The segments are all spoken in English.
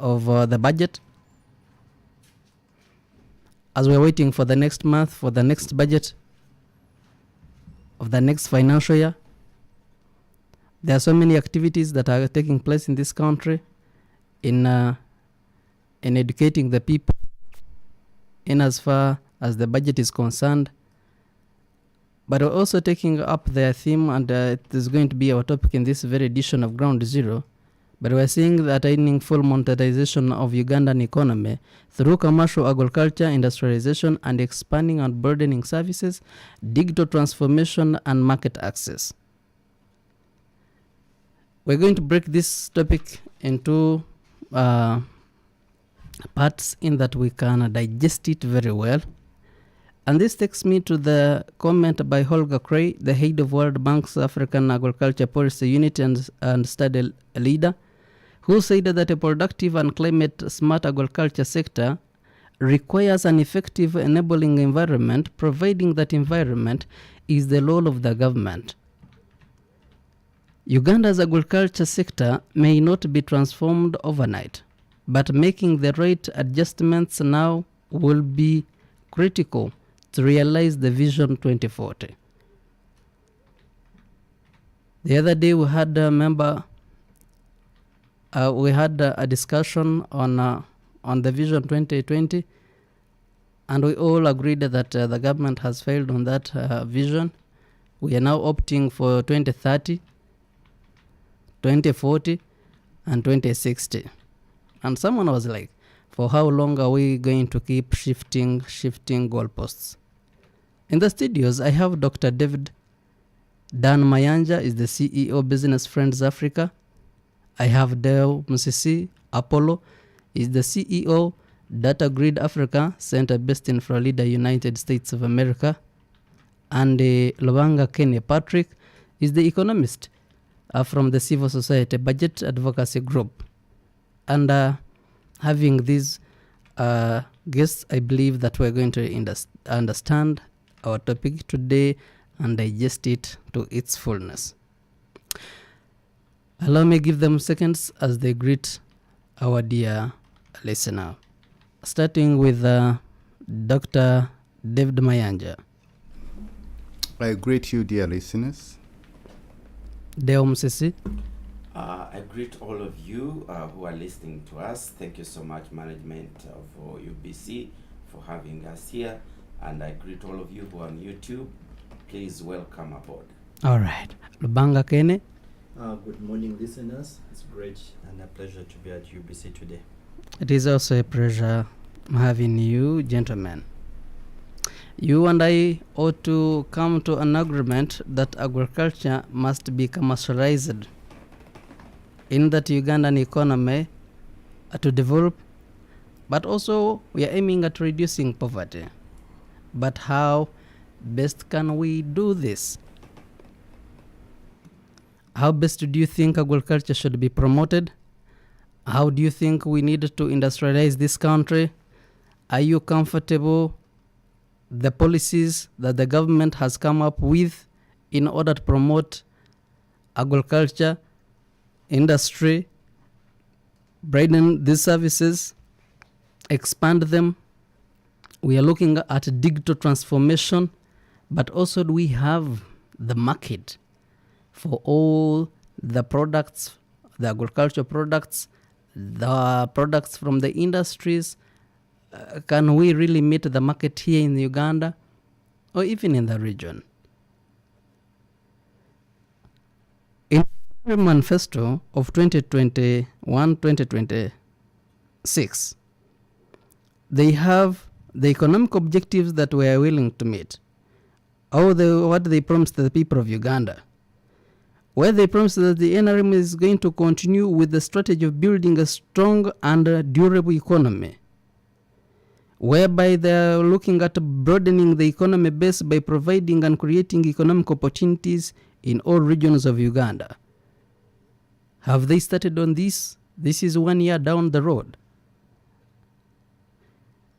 of the budget. As we're waiting for the next month, for the next budget of the next financial year, there are so many activities that are taking place in this country in educating the people in as far as the budget is concerned. But we're also taking up their theme, and it is going to be our topic in this very edition of Ground Zero. But we're seeing the attaining full monetization of Ugandan economy through commercial agriculture, industrialization, and expanding and broadening services, digital transformation, and market access. We're going to break this topic into parts in that we can digest it very well. And this takes me to the comment by Holger Cray, the head of World Bank's African Agriculture Policy Unit and study leader, who said that a productive and climate-smart agriculture sector requires an effective enabling environment, providing that environment is the role of the government. Uganda's agriculture sector may not be transformed overnight, but making the right adjustments now will be critical to realize the Vision 2040. The other day we had a discussion on the Vision 2020, and we all agreed that the government has failed on that vision. We are now opting for 2030, 2040, and 2060. And someone was like, for how long are we going to keep shifting goalposts? In the studios, I have Dr. Dan Mayanja, is the CEO Business Friends Africa. I have Deo Musisi Apollo, is the CEO Data Grid Africa, center based in Florida, United States of America. And Lubanga Kenny Patrick is the economist from the Civil Society Budget Advocacy Group. And having these guests, I believe that we're going to understand our topic today and digest it to its fullness. Allow me give them seconds as they greet our dear listener. Starting with Dr. David Mayanja. I greet you, dear listeners. Deo Musisi. I greet all of you who are listening to us. Thank you so much, management of UBC, for having us here. And I greet all of you who are on YouTube. Please welcome aboard. All right. Lubanga Kene. Good morning, listeners. It's great and a pleasure to be at UBC today. It is also a pleasure having you, gentlemen. You and I ought to come to an agreement that agriculture must be commercialized in that Ugandan economy to develop, but also we are aiming at reducing poverty. But how best can we do this? How best do you think agriculture should be promoted? How do you think we need to industrialize this country? Are you comfortable the policies that the government has come up with in order to promote agriculture, industry, broaden these services, expand them? We are looking at digital transformation, but also do we have the market for all the products, the agricultural products, the products from the industries? Can we really meet the market here in Uganda or even in the region? In the manifesto of 2021-2026, they have the economic objectives that we are willing to meet. What they promised the people of Uganda, where they promised that the NRM is going to continue with the strategy of building a strong and durable economy, whereby they are looking at broadening the economy base by providing and creating economic opportunities in all regions of Uganda. Have they started on this? This is 1 year down the road.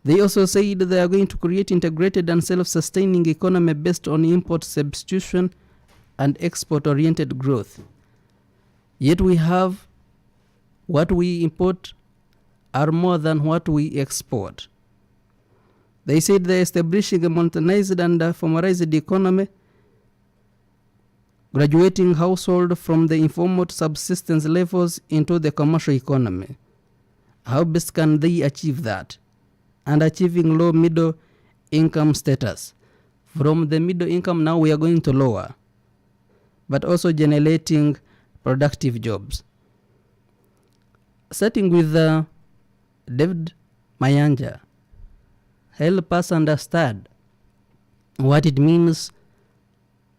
They also said they are going to create integrated and self-sustaining economy based on import substitution and export-oriented growth. Yet we have what we import are more than what we export. They said they're establishing a modernized and formalized economy, graduating household from the informal subsistence levels into the commercial economy. How best can they achieve that? And achieving low middle income status. From the middle income now we are going to lower, but also generating productive jobs. Starting with David Mayanja, help us understand what it means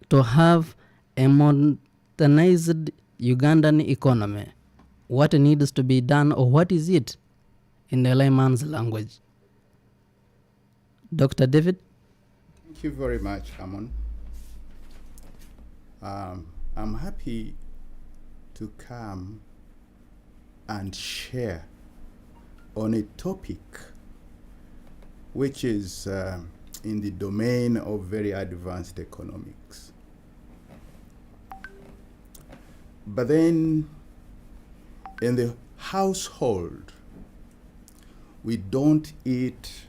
to have a modernized Ugandan economy. What needs to be done, or what is it in the layman's language? Dr. David? Thank you very much, Amon. I'm happy to come and share on a topic which is in the domain of very advanced economics. But then in the household, we don't eat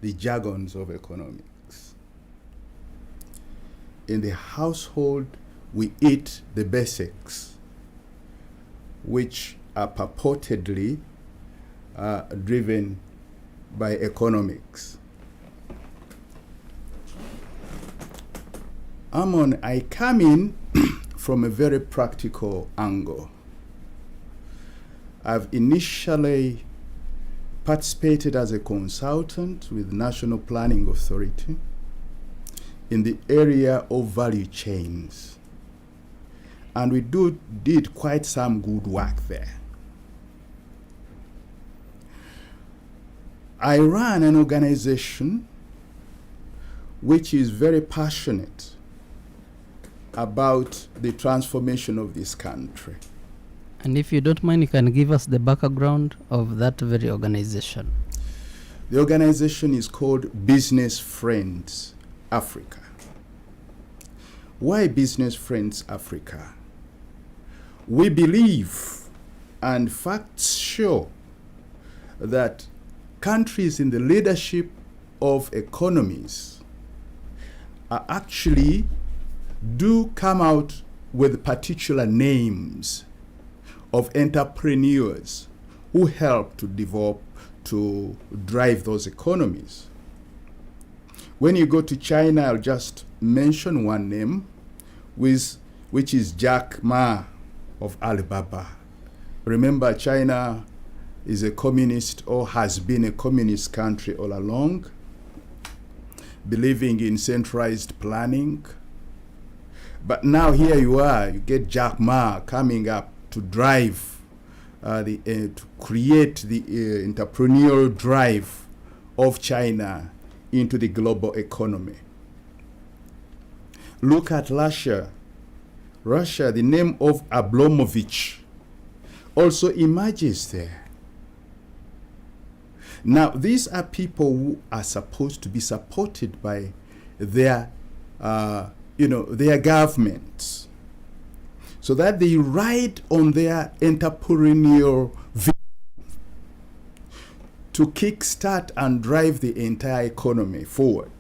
the jargons of economics. In the household, we eat the basics, which are purportedly driven by economics. Amon, I come in from a very practical angle. I've initially participated as a consultant with National Planning Authority in the area of value chains. And we did quite some good work there. I ran an organization which is very passionate about the transformation of this country. And if you don't mind, you can give us the background of that very organization. The organization is called Business Friends Africa. Why Business Friends Africa? We believe, and facts show, that countries in the leadership of economies are actually do come out with particular names of entrepreneurs who help to develop, to drive those economies. When you go to China, I'll just mention one name, which is Jack Ma of Alibaba. Remember, China is a communist, or has been a communist country all along, believing in centralized planning. But now here you are, you get Jack Ma coming up to drive, to create the entrepreneurial drive of China into the global economy. Look at Russia. Russia, the name of Abramovich also emerges there. Now, these are people who are supposed to be supported by their, their governments, so that they ride on their entrepreneurial vision to kickstart and drive the entire economy forward.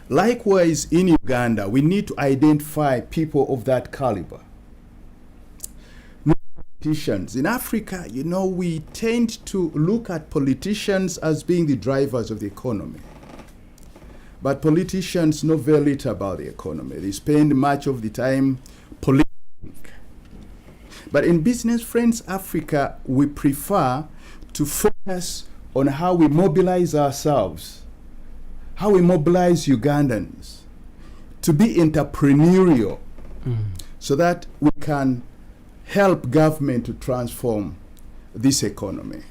Likewise, in Uganda, we need to identify people of that caliber. Politicians. In Africa, we tend to look at politicians as being the drivers of the economy. But politicians know very little about the economy. They spend much of the time politicking. But in Business Friends Africa, we prefer to focus on how we mobilize ourselves, how we mobilize Ugandans to be entrepreneurial, so that we can help government to transform this economy.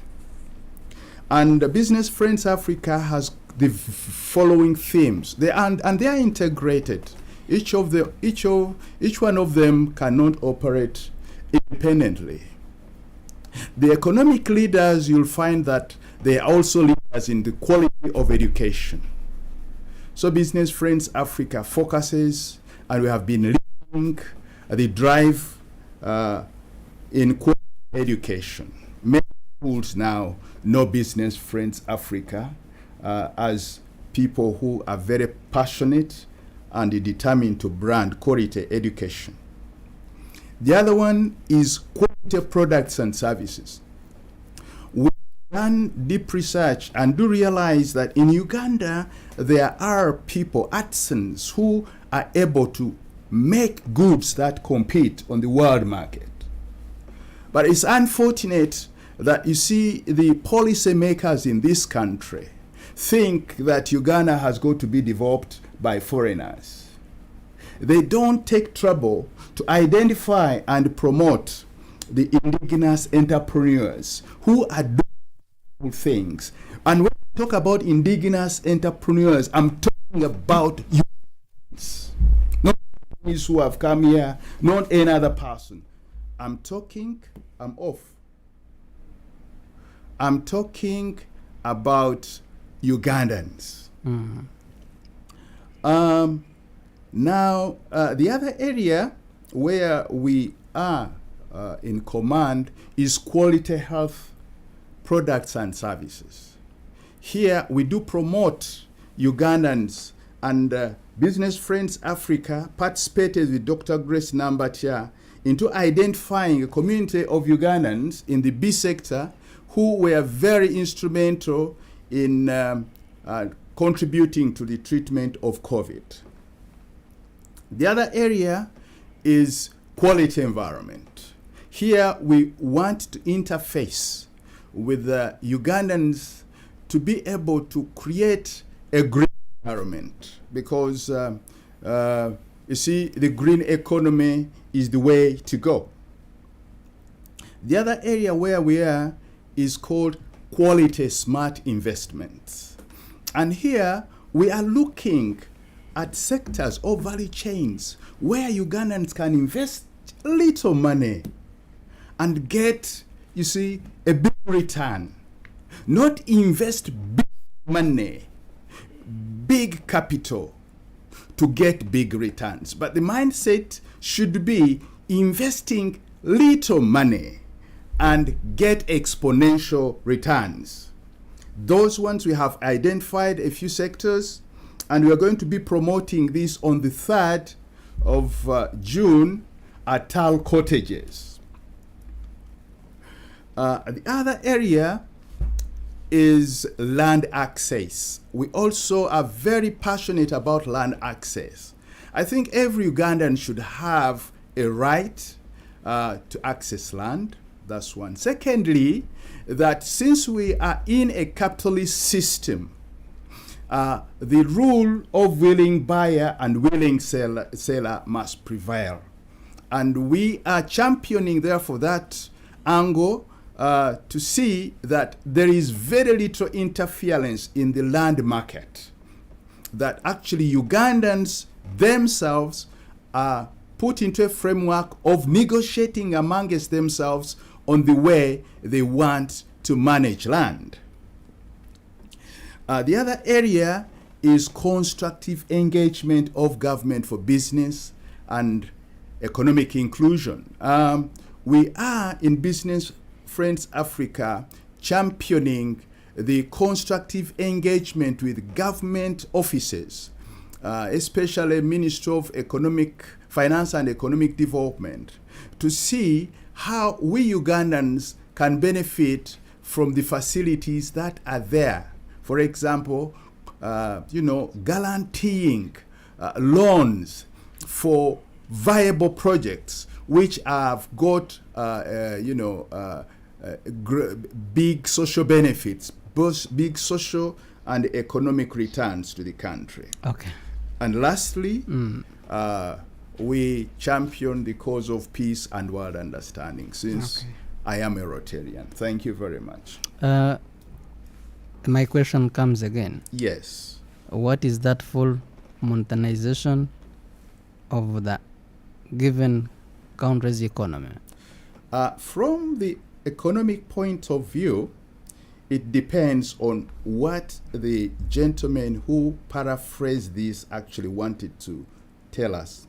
And Business Friends Africa has the following themes. They are integrated. Each one of them cannot operate independently. The economic leaders, you'll find that they are also leaders in the quality of education. So Business Friends Africa focuses, and we have been leading the drive in quality education. Many schools now know Business Friends Africa as people who are very passionate and determined to brand quality education. The other one is quality products and services. We've done deep research and do realize that in Uganda, there are people, artisans, who are able to make goods that compete on the world market. But it's unfortunate that you see the policymakers in this country think that Uganda has got to be developed by foreigners. They don't take trouble to identify and promote the indigenous entrepreneurs who are doing things. And when I talk about indigenous entrepreneurs, I'm talking about Ugandans, not those who have come here, not any other person. I'm talking about Ugandans. Now, the other area where we are in command is quality health products and services. Here, we do promote Ugandans, and Business Friends Africa participated with Dr. Grace Nambatya into identifying a community of Ugandans in the B sector who were very instrumental in contributing to the treatment of COVID. The other area is quality environment. Here we want to interface with the Ugandans to be able to create a green environment, because you see, the green economy is the way to go. The other area where we are is called quality smart investments. And here we are looking at sectors or value chains where Ugandans can invest little money and get, you see, a big return. Not invest big money, big capital to get big returns. But the mindset should be investing little money and get exponential returns. Those ones, we have identified a few sectors, and we are going to be promoting this on the 3rd of June at Tal Cottages. The other area is land access. We also are very passionate about land access. I think every Ugandan should have a right to access land. That's one. Secondly, that since we are in a capitalist system, the rule of willing buyer and willing seller must prevail. And we are championing, therefore, that angle to see that there is very little interference in the land market, that actually Ugandans themselves are put into a framework of negotiating amongst themselves on the way they want to manage land. The other area is constructive engagement of government for business and economic inclusion. We are in Business Friends Africa championing the constructive engagement with government offices, especially Ministry of Finance and Economic Development, to see how we Ugandans can benefit from the facilities that are there. For example, guaranteeing loans for viable projects which have got, big social benefits, both big social and economic returns to the country. Okay. And lastly, we champion the cause of peace and world understanding, since I am a Rotarian. Thank you very much. My question comes again. Yes. What is that full monetization of the given country's economy? From the economic point of view, it depends on what the gentleman who paraphrased this actually wanted to tell us.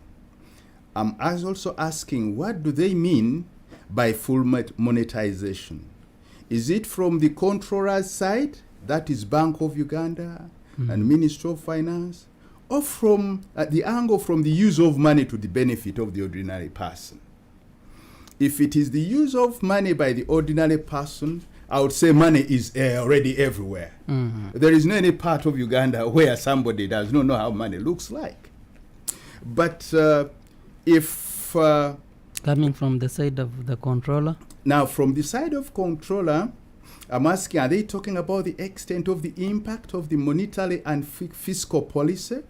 I'm also asking, what do they mean by full monetization? Is it from the controller's side, that is Bank of Uganda and Ministry of Finance, or from the angle from the use of money to the benefit of the ordinary person? If it is the use of money by the ordinary person, I would say money is already everywhere. There is no any part of Uganda where somebody does not know how money looks like. But if... Coming from the side of the controller? Now, from the side of controller, I'm asking, are they talking about the extent of the impact of the monetary and fiscal policy?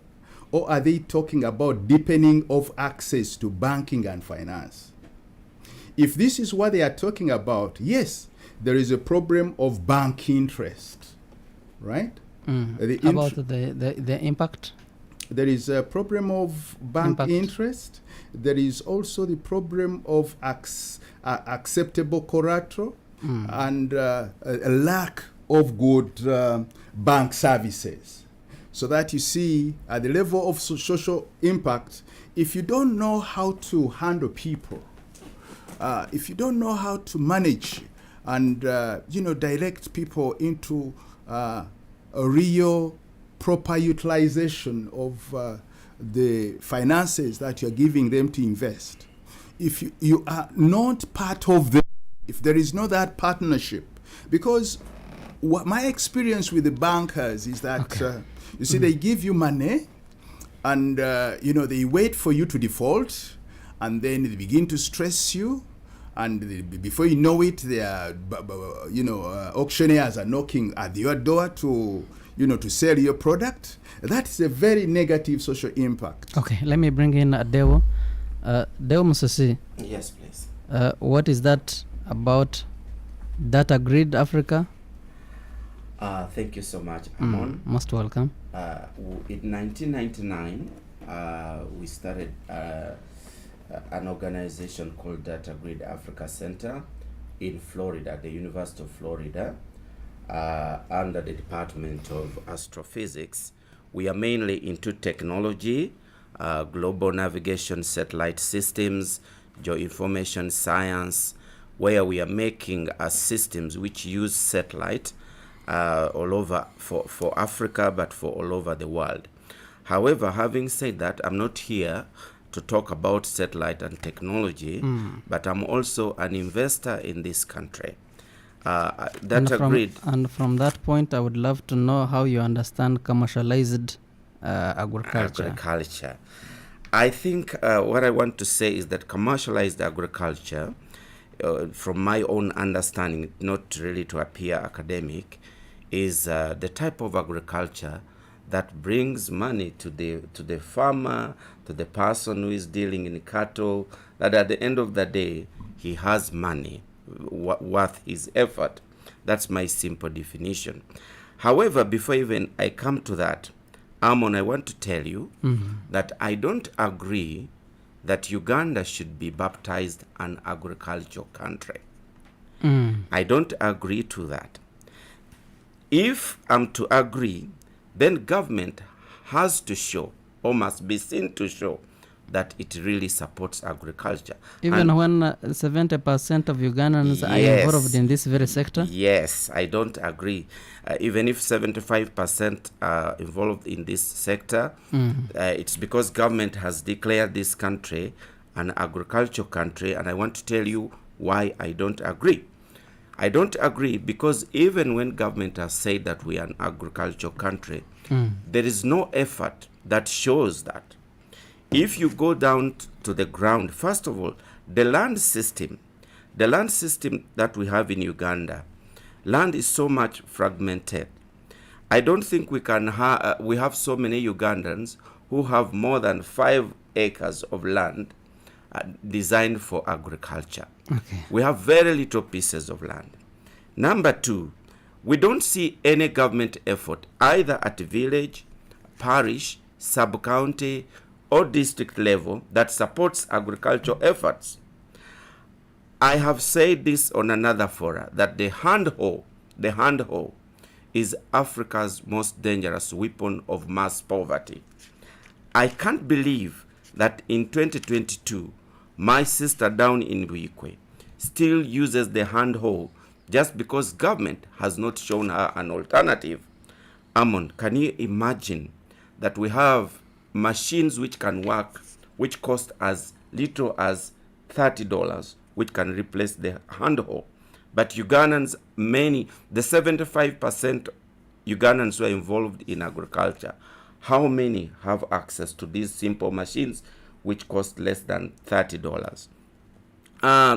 Or are they talking about deepening of access to banking and finance? If this is what they are talking about, yes, there is a problem of bank interest, right? About the impact? There is a problem of bank interest. There is also the problem of acceptable collateral and a lack of good bank services. So that you see, at the level of social impact, if you don't know how to handle people, if you don't know how to manage and direct people into a real proper utilization of the finances that you're giving them to invest, if you are not part of them, if there is no that partnership, because what my experience with the bankers is that you see, they give you money and they wait for you to default, and then they begin to stress you, and before you know it, they are auctioneers are knocking at your door to sell your product. That's a very negative social impact. Okay, let me bring in Deo. Deo Musasi. Yes, please. What is that about Data Grid Africa? Thank you so much, Amon. Most welcome. In 1999, we started an organization called Data Grid Africa Center in Florida, the University of Florida, under the Department of Astrophysics. We are mainly into technology, global navigation satellite systems, geoinformation science, where we are making systems which use satellite all over for Africa, but for all over the world. However, having said that, I'm not here to talk about satellite and technology, but I'm also an investor in this country. Data Grid. And from that point, I would love to know how you understand commercialized agriculture. I think what I want to say is that commercialized agriculture, from my own understanding, not really to appear academic, is the type of agriculture that brings money to the farmer, to the person who is dealing in cattle, that at the end of the day, he has money worth his effort. That's my simple definition. However, before even I come to that, Amon, I want to tell you that I don't agree that Uganda should be baptized an agricultural country. I don't agree to that. If I'm to agree, then government has to show, or must be seen to show, that it really supports agriculture. Even when 70% of Ugandans are involved in this very sector? Yes, I don't agree. Even if 75% are involved in this sector, it's because government has declared this country an agricultural country, and I want to tell you why I don't agree. I don't agree because even when government has said that we are an agricultural country, there is no effort that shows that. If you go down to the ground, first of all, the land system that we have in Uganda, land is so much fragmented. I don't think we have so many Ugandans who have more than 5 acres of land designed for agriculture. Okay. We have very little pieces of land. Number 2, we don't see any government effort either at village, parish, sub-county, or district level that supports agricultural efforts. I have said this on another forum, that the hand hoe is Africa's most dangerous weapon of mass poverty. I can't believe that in 2022, my sister down in Buikwe still uses the hand hoe just because government has not shown her an alternative. Amon, can you imagine that we have machines which can work, which cost as little as $30, which can replace the hand hoe? But Ugandans, the 75% Ugandans who are involved in agriculture, how many have access to these simple machines which cost less than $30?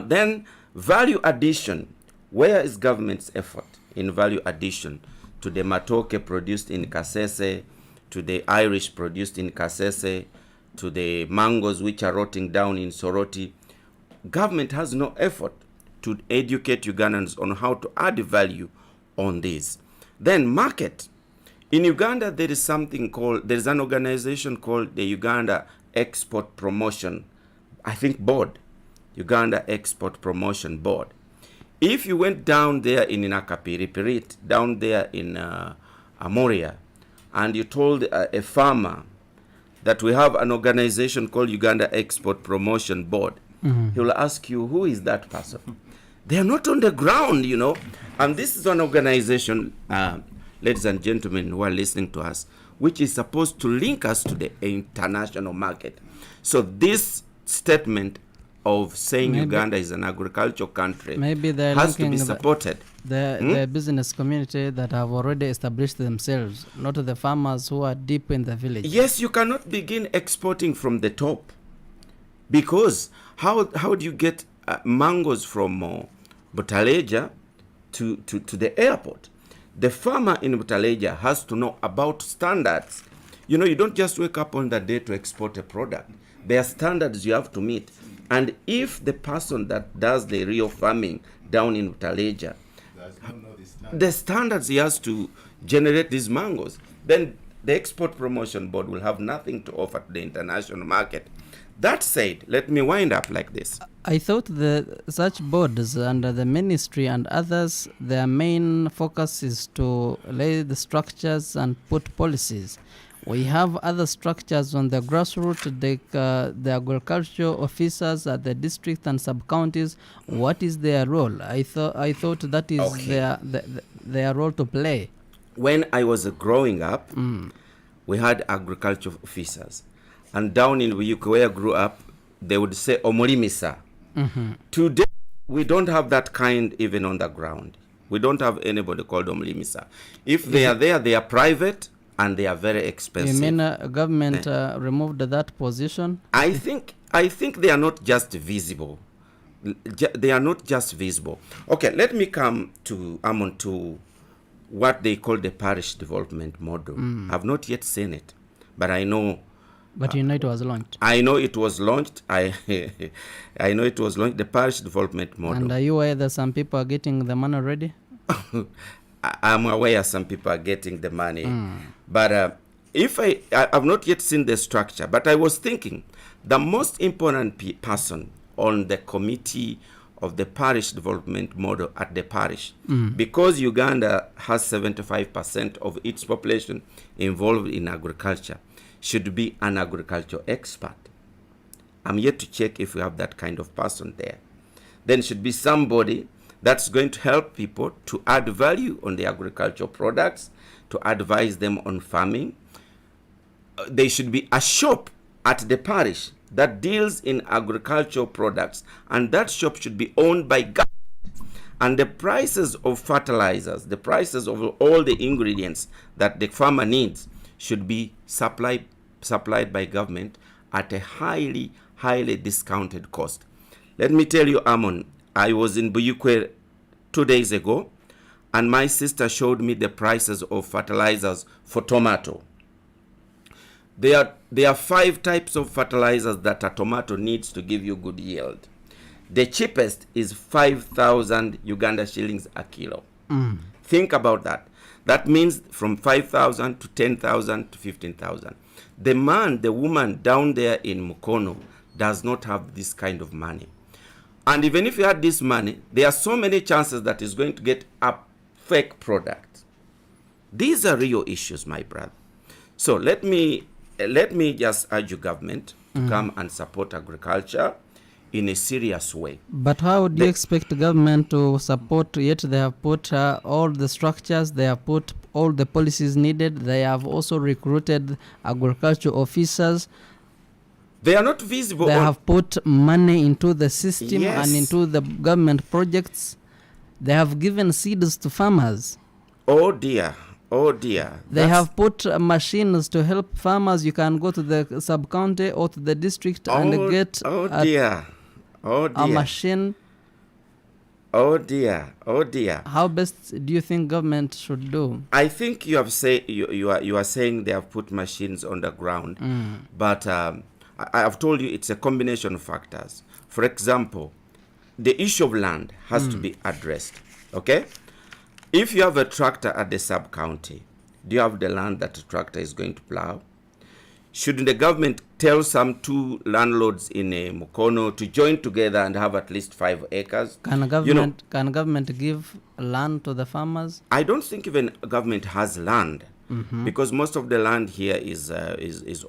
Then value addition. Where is government's effort in value addition to the matoke produced in Kasese, to the Irish produced in Kasese, to the mangoes which are rotting down in Soroti? Government has no effort to educate Ugandans on how to add value on this. Then market. In Uganda, there is an organization called the Uganda Export Promotion, Board, Uganda Export Promotion Board. If you went down there in Nakapiripirit, down there in Amoria, and you told a farmer that we have an organization called Uganda Export Promotion Board, he will ask you, who is that person? They are not on the ground, And this is an organization, ladies and gentlemen who are listening to us, which is supposed to link us to the international market. So this statement of saying Uganda is an agricultural country has to be supported. The business community that have already established themselves, not the farmers who are deep in the village. Yes, you cannot begin exporting from the top, because how do you get mangoes from Butaleja to the airport? The farmer in Butaleja has to know about standards. You don't just wake up on that day to export a product. There are standards you have to meet. And if the person that does the real farming down in Butaleja, the standards he has to generate these mangoes, then the Export Promotion Board will have nothing to offer to the international market. That said, let me wind up like this. I thought that such boards under the ministry and others, their main focus is to lay the structures and put policies. We have other structures on the grassroots, the agricultural officers at the district and sub-counties. What is their role? I thought that is their role to play. When I was growing up, we had agricultural officers. And down in Wiyuku, where I grew up, they would say Omulimisa. Today, we don't have that kind even on the ground. We don't have anybody called Omulimisa. If they are there, they are private and they are very expensive. You mean government removed that position? I think they are not just visible. They are not just visible. Okay, let me come to Amon to what they call the parish development model. I've not yet seen it, but I know. But you know it was launched. I know it was launched. I know it was launched, the parish development model. And are you aware that some people are getting the money already? I'm aware some people are getting the money. But I've not yet seen the structure, but I was thinking the most important person on the committee of the parish development model at the parish, because Uganda has 75% of its population involved in agriculture, should be an agricultural expert. I'm yet to check if we have that kind of person there. Then should be somebody that's going to help people to add value on the agricultural products, to advise them on farming. There should be a shop at the parish that deals in agricultural products, and that shop should be owned by government. And the prices of fertilizers, the prices of all the ingredients that the farmer needs should be supplied by government at a highly discounted cost. Let me tell you, Amon, I was in Buyukwe 2 days ago, and my sister showed me the prices of fertilizers for tomato. There are 5 types of fertilizers that a tomato needs to give you good yield. The cheapest is 5,000 Uganda shillings a kilo. Think about that. That means from 5,000 to 10,000 to 15,000. The woman down there in Mukono does not have this kind of money. And even if you had this money, there are so many chances that he's going to get a fake product. These are real issues, my brother. So let me just urge government to come and support agriculture in a serious way. But how do you expect government to support, yet they have put all the structures, they have put all the policies needed, they have also recruited agriculture officers, They are not visible. they on- have put money into the system Yes. and into the government projects, they have given seeds to farmers. Oh dear. Oh dear. They That's- have put machines to help farmers. You can go to the sub-county or to the district and get Oh a, dear. Oh a dear. machine. Oh dear. Oh dear. How best do you think government should do? I think you have say you are saying they have put machines on the ground, but I have told you it's a combination of factors. For example, the issue of land has to be addressed. Okay, if you have a tractor at the sub county, do you have the land that the tractor is going to plow? Shouldn't the government tell some two landlords in a Mukono to join together and have at least 5 acres? Can government give land to the farmers? I don't think even government has land, because most of the land here is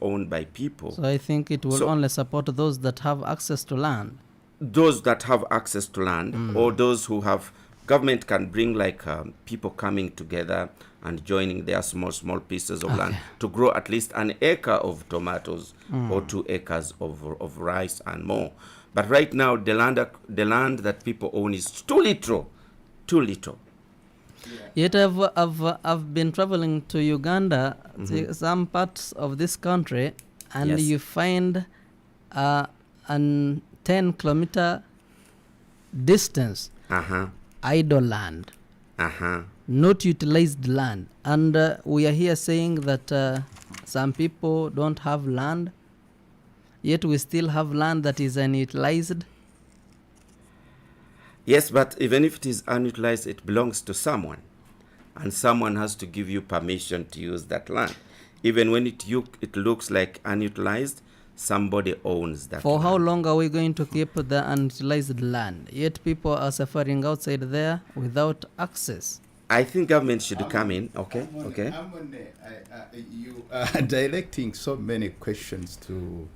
owned by people. So I think it will So- only support those that have access to land. Those that have access to land, or those who have, government can bring like people coming together and joining their small pieces of land to grow at least an acre of tomatoes or 2 acres of rice and more. But right now the land that people own is too little. Yet I've been traveling to Uganda, to some parts of this country, and Yes. you find an 10-kilometer distance idle land, not utilized land, and we are here saying that some people don't have land, yet we still have land that is unutilized. Yes, but even if it is unutilized, it belongs to someone, and someone has to give you permission to use that land. Even when it looks like unutilized, somebody owns that For land. how long are we going to keep the unutilized land? Yet people are suffering outside there without access. I think government should come in. Okay. You are directing so many questions to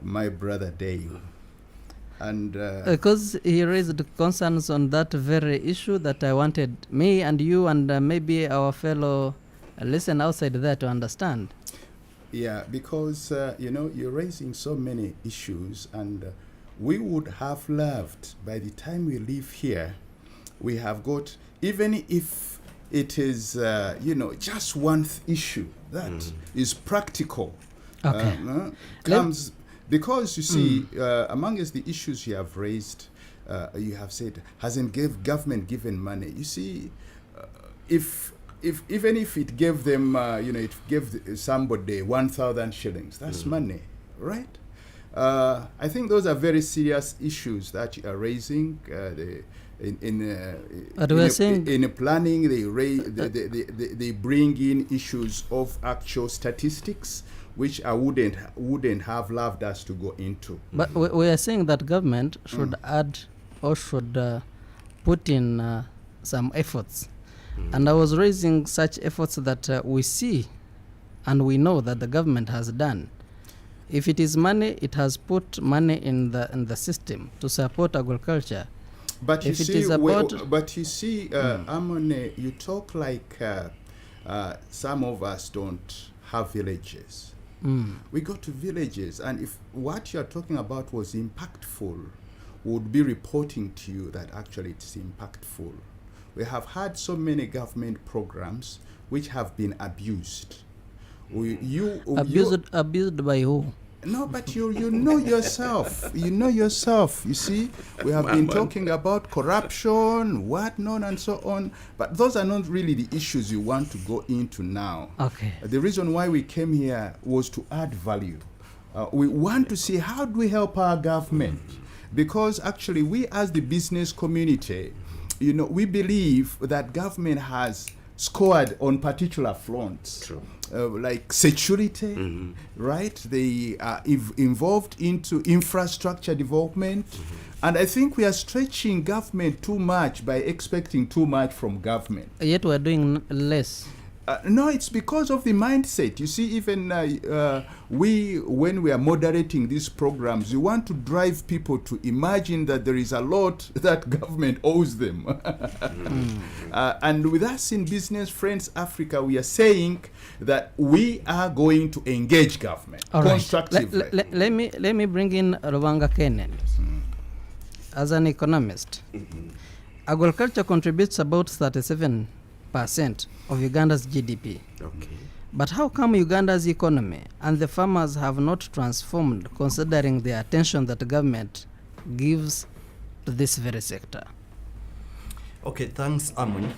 my brother Dave. And Because he raised concerns on that very issue that I wanted me and you and maybe our fellow listen outside there to understand. yeah, because you're raising so many issues, and we would have loved, by the time we leave here, we have got, even if it is just one issue that is practical, Okay. comes, because you see, amongst the issues you have raised, you have said, hasn't government given money? You see, if even if it gave them, it gave somebody 1,000 shillings, that's money, right? I think those are very serious issues that you are raising. But we are saying In planning, they bring in issues of actual statistics, which I wouldn't have loved us to go into. But we are saying that government should add or should put in some efforts. And I was raising such efforts that we see and we know that the government has done. If it is money, it has put money in the system to support agriculture. But you If it see, is about- Amone, you talk like some of us don't have villages. We go to villages, and if what you're talking about was impactful, we would be reporting to you that actually it's impactful. We have had so many government programs which have been abused. Abused by who? No, but you know yourself. You know yourself. You see, we have been talking about corruption, whatnot, and so on. But those are not really the issues you want to go into now. Okay. The reason why we came here was to add value. We want to see how do we help our government, because actually we as the business community, we believe that government has scored on particular fronts. True. Like security, right? They are involved into infrastructure development. And I think we are stretching government too much by expecting too much from government. Yet we're doing less. No, it's because of the mindset. You see, even when we are moderating these programs, we want to drive people to imagine that there is a lot that government owes them. And with us in Business Friends Africa, we are saying that we are going to engage government constructively. Let me bring in Rubanga Kenen. As an economist, agriculture contributes about 37% of Uganda's GDP. Okay. But how come Uganda's economy and the farmers have not transformed, considering the attention that the government gives to this very sector? Okay, thanks, Amun,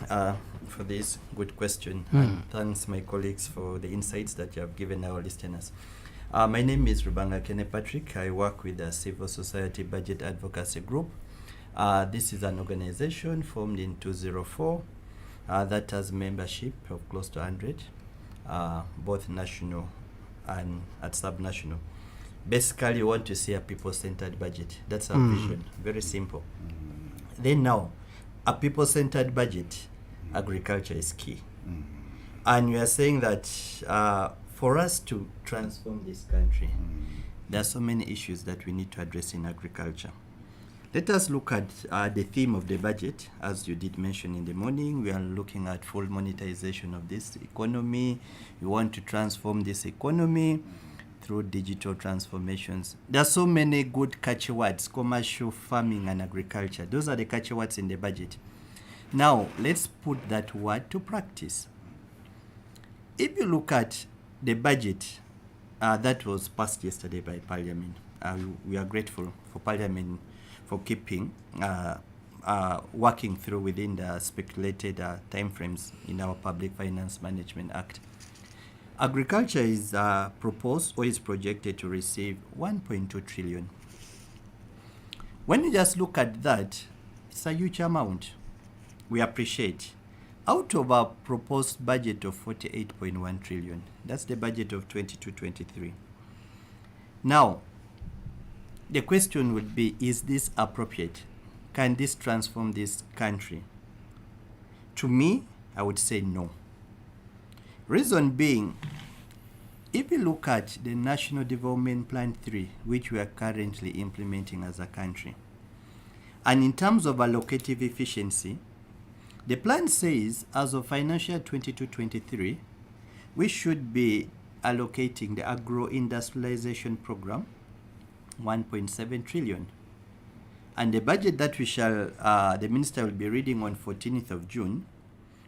for this good question. And thanks, my colleagues, for the insights that you have given our listeners. My name is Rubanga Kene Patrick. I work with the Civil Society Budget Advocacy Group. This is an organization formed in 2004 that has membership of close to 100, both national and at sub-national. Basically, we want to see a people-centered budget. That's our vision. Very simple. Then now, a people-centered budget, agriculture is key. And we are saying that for us to transform this country, there are so many issues that we need to address in agriculture. Let us look at the theme of the budget. As you did mention in the morning, we are looking at full monetization of this economy. We want to transform this economy through digital transformations. There are so many good catchy words: commercial, farming, and agriculture. Those are the catchy words in the budget. Now, let's put that word to practice. If you look at the budget that was passed yesterday by Parliament, we are grateful for Parliament for keeping working through within the speculated timeframes in our Public Finance Management Act. Agriculture is proposed or is projected to receive 1.2 trillion. When you just look at that, it's a huge amount. We appreciate. Out of our proposed budget of 48.1 trillion, that's the budget of 22-23. Now, the question would be, is this appropriate? Can this transform this country? To me, I would say no. Reason being, if you look at the National Development Plan 3, which we are currently implementing as a country, and in terms of allocative efficiency, the plan says as of financial year 22-23, we should be allocating the agro-industrialization program 1.7 trillion. And the budget that the minister will be reading on 14th of June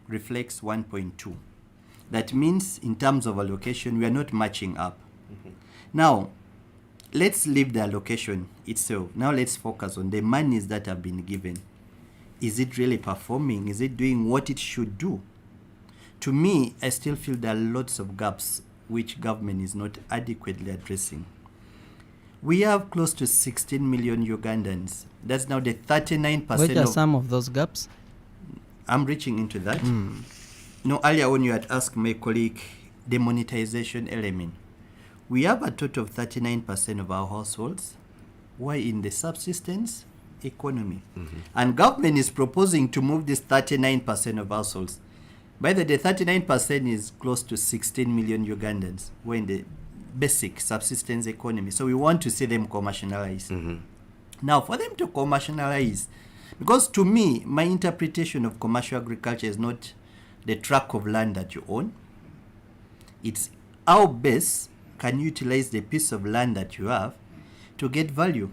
reflects 1.2. That means in terms of allocation, we are not matching up. Now, let's leave the allocation itself. Now let's focus on the monies that have been given. Is it really performing? Is it doing what it should do? To me, I still feel there are lots of gaps which government is not adequately addressing. We have close to 16 million Ugandans. That's now the 39%. Which are some of those gaps? I'm reaching into that. No, earlier when you had asked my colleague the monetization element, we have a total of 39% of our households who are in the subsistence economy. And government is proposing to move this 39% of households. By the way, 39% is close to 16 million Ugandans who are in the basic subsistence economy. So we want to see them commercialize. Now, for them to commercialize, because to me, my interpretation of commercial agriculture is not the tract of land that you own. It's how best can you utilize the piece of land that you have to get value,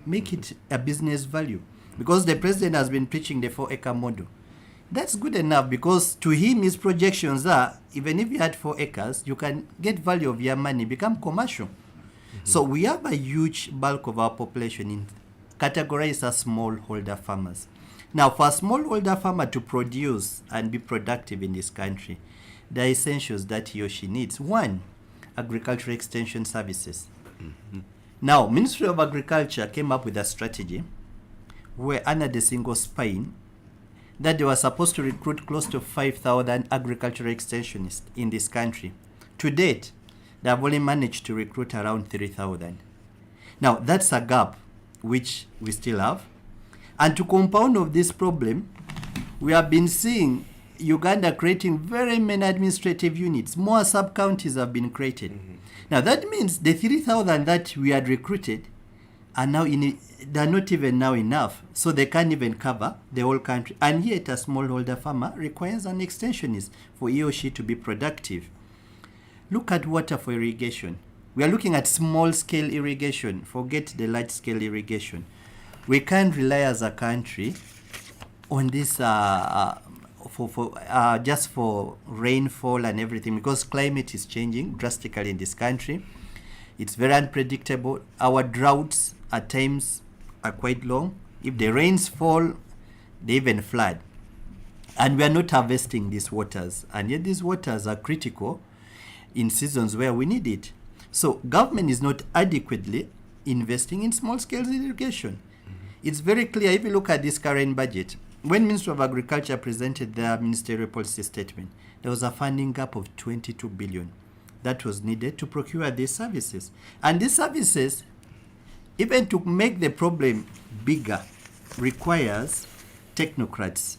make it a business value. Because the president has been preaching the 4-acre model. That's good enough, because to him, his projections are, even if you had 4 acres, you can get value of your money, become commercial. So we have a huge bulk of our population categorized as smallholder farmers. Now, for a smallholder farmer to produce and be productive in this country, there are essentials that he or she needs. One, agricultural extension services. Now, Ministry of Agriculture came up with a strategy where under the single spine that they were supposed to recruit close to 5,000 agricultural extensionists in this country. To date, they have only managed to recruit around 3,000. Now, that's a gap which we still have. And to compound of this problem, we have been seeing Uganda creating very many administrative units. More sub-counties have been created. Now that means the 3,000 that we had recruited are now they're not even now enough, so they can't even cover the whole country. And yet a smallholder farmer requires an extensionist for he or she to be productive. Look at water for irrigation. We are looking at small-scale irrigation. Forget the large-scale irrigation. We can't rely as a country on this just for rainfall and everything, because climate is changing drastically in this country. It's very unpredictable. Our droughts at times are quite long. If the rains fall, they even flood. And we are not harvesting these waters. And yet these waters are critical in seasons where we need it. So government is not adequately investing in small-scale irrigation. It's very clear if you look at this current budget. When Ministry of Agriculture presented their ministerial policy statement, there was a funding gap of 22 billion that was needed to procure these services. And these services, even to make the problem bigger, requires technocrats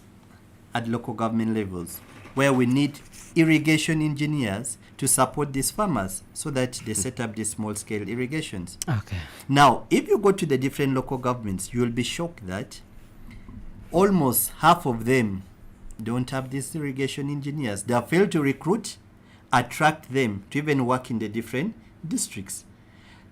at local government levels, where we need irrigation engineers to support these farmers so that they set up these small-scale irrigations. Okay. Now, if you go to the different local governments, you will be shocked that almost half of them don't have these irrigation engineers. They have failed to recruit, attract them to even work in the different districts.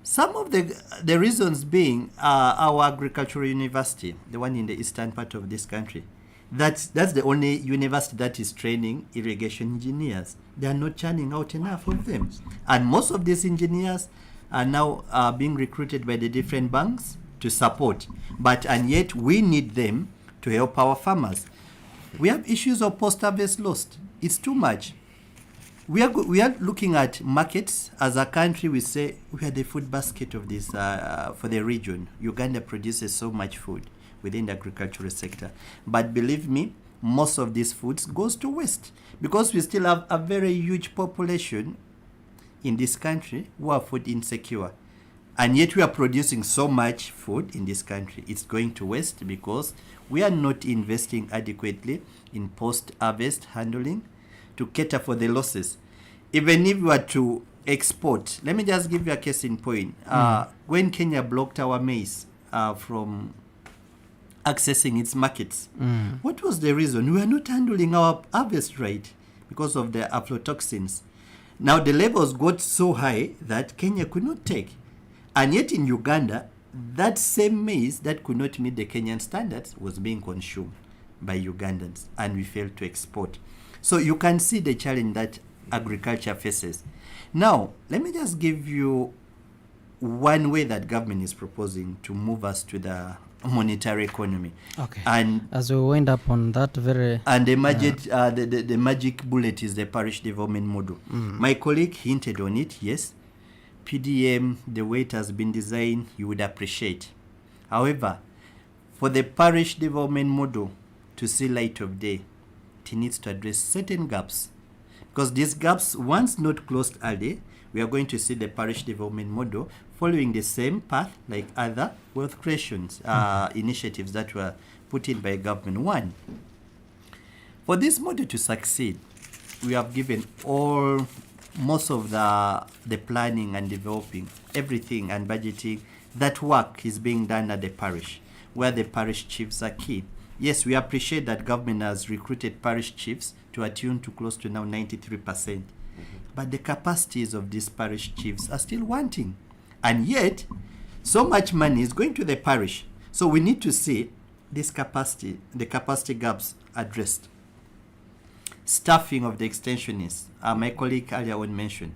Some of the reasons being our agricultural university, the one in the eastern part of this country, that's the only university that is training irrigation engineers. They are not churning out enough of them. And most of these engineers are now being recruited by the different banks to support. And yet we need them to help our farmers. We have issues of post-harvest loss. It's too much. We are looking at markets. As a country, we say we are the food basket of this for the region. Uganda produces so much food within the agricultural sector. But believe me, most of these foods goes to waste because we still have a very huge population in this country who are food insecure. And yet we are producing so much food in this country. It's going to waste because we are not investing adequately in post-harvest handling to cater for the losses. Even if we were to export, let me just give you a case in point. When Kenya blocked our maize from accessing its markets, what was the reason? We were not handling our harvest right because of the aflatoxins. Now the levels got so high that Kenya could not take. And yet in Uganda, that same maize that could not meet the Kenyan standards was being consumed by Ugandans, and we failed to export. So you can see the challenge that agriculture faces. Now, let me just give you one way that government is proposing to move us to the monetary economy. Okay. And as we wind up on that very... And the magic bullet is the parish development model. My colleague hinted on it, yes. PDM, the way it has been designed, you would appreciate. However, for the parish development model to see light of day, it needs to address certain gaps. Because these gaps, once not closed early, we are going to see the parish development model following the same path like other wealth creations initiatives that were put in by government. One, for this model to succeed, we have given most of the planning and developing everything and budgeting. That work is being done at the parish, where the parish chiefs are key. Yes, we appreciate that government has recruited parish chiefs to attune to close to now 93%. But the capacities of these parish chiefs are still wanting. And yet, so much money is going to the parish. So we need to see this capacity, the capacity gaps addressed. Staffing of the extensionists, my colleague earlier on mentioned,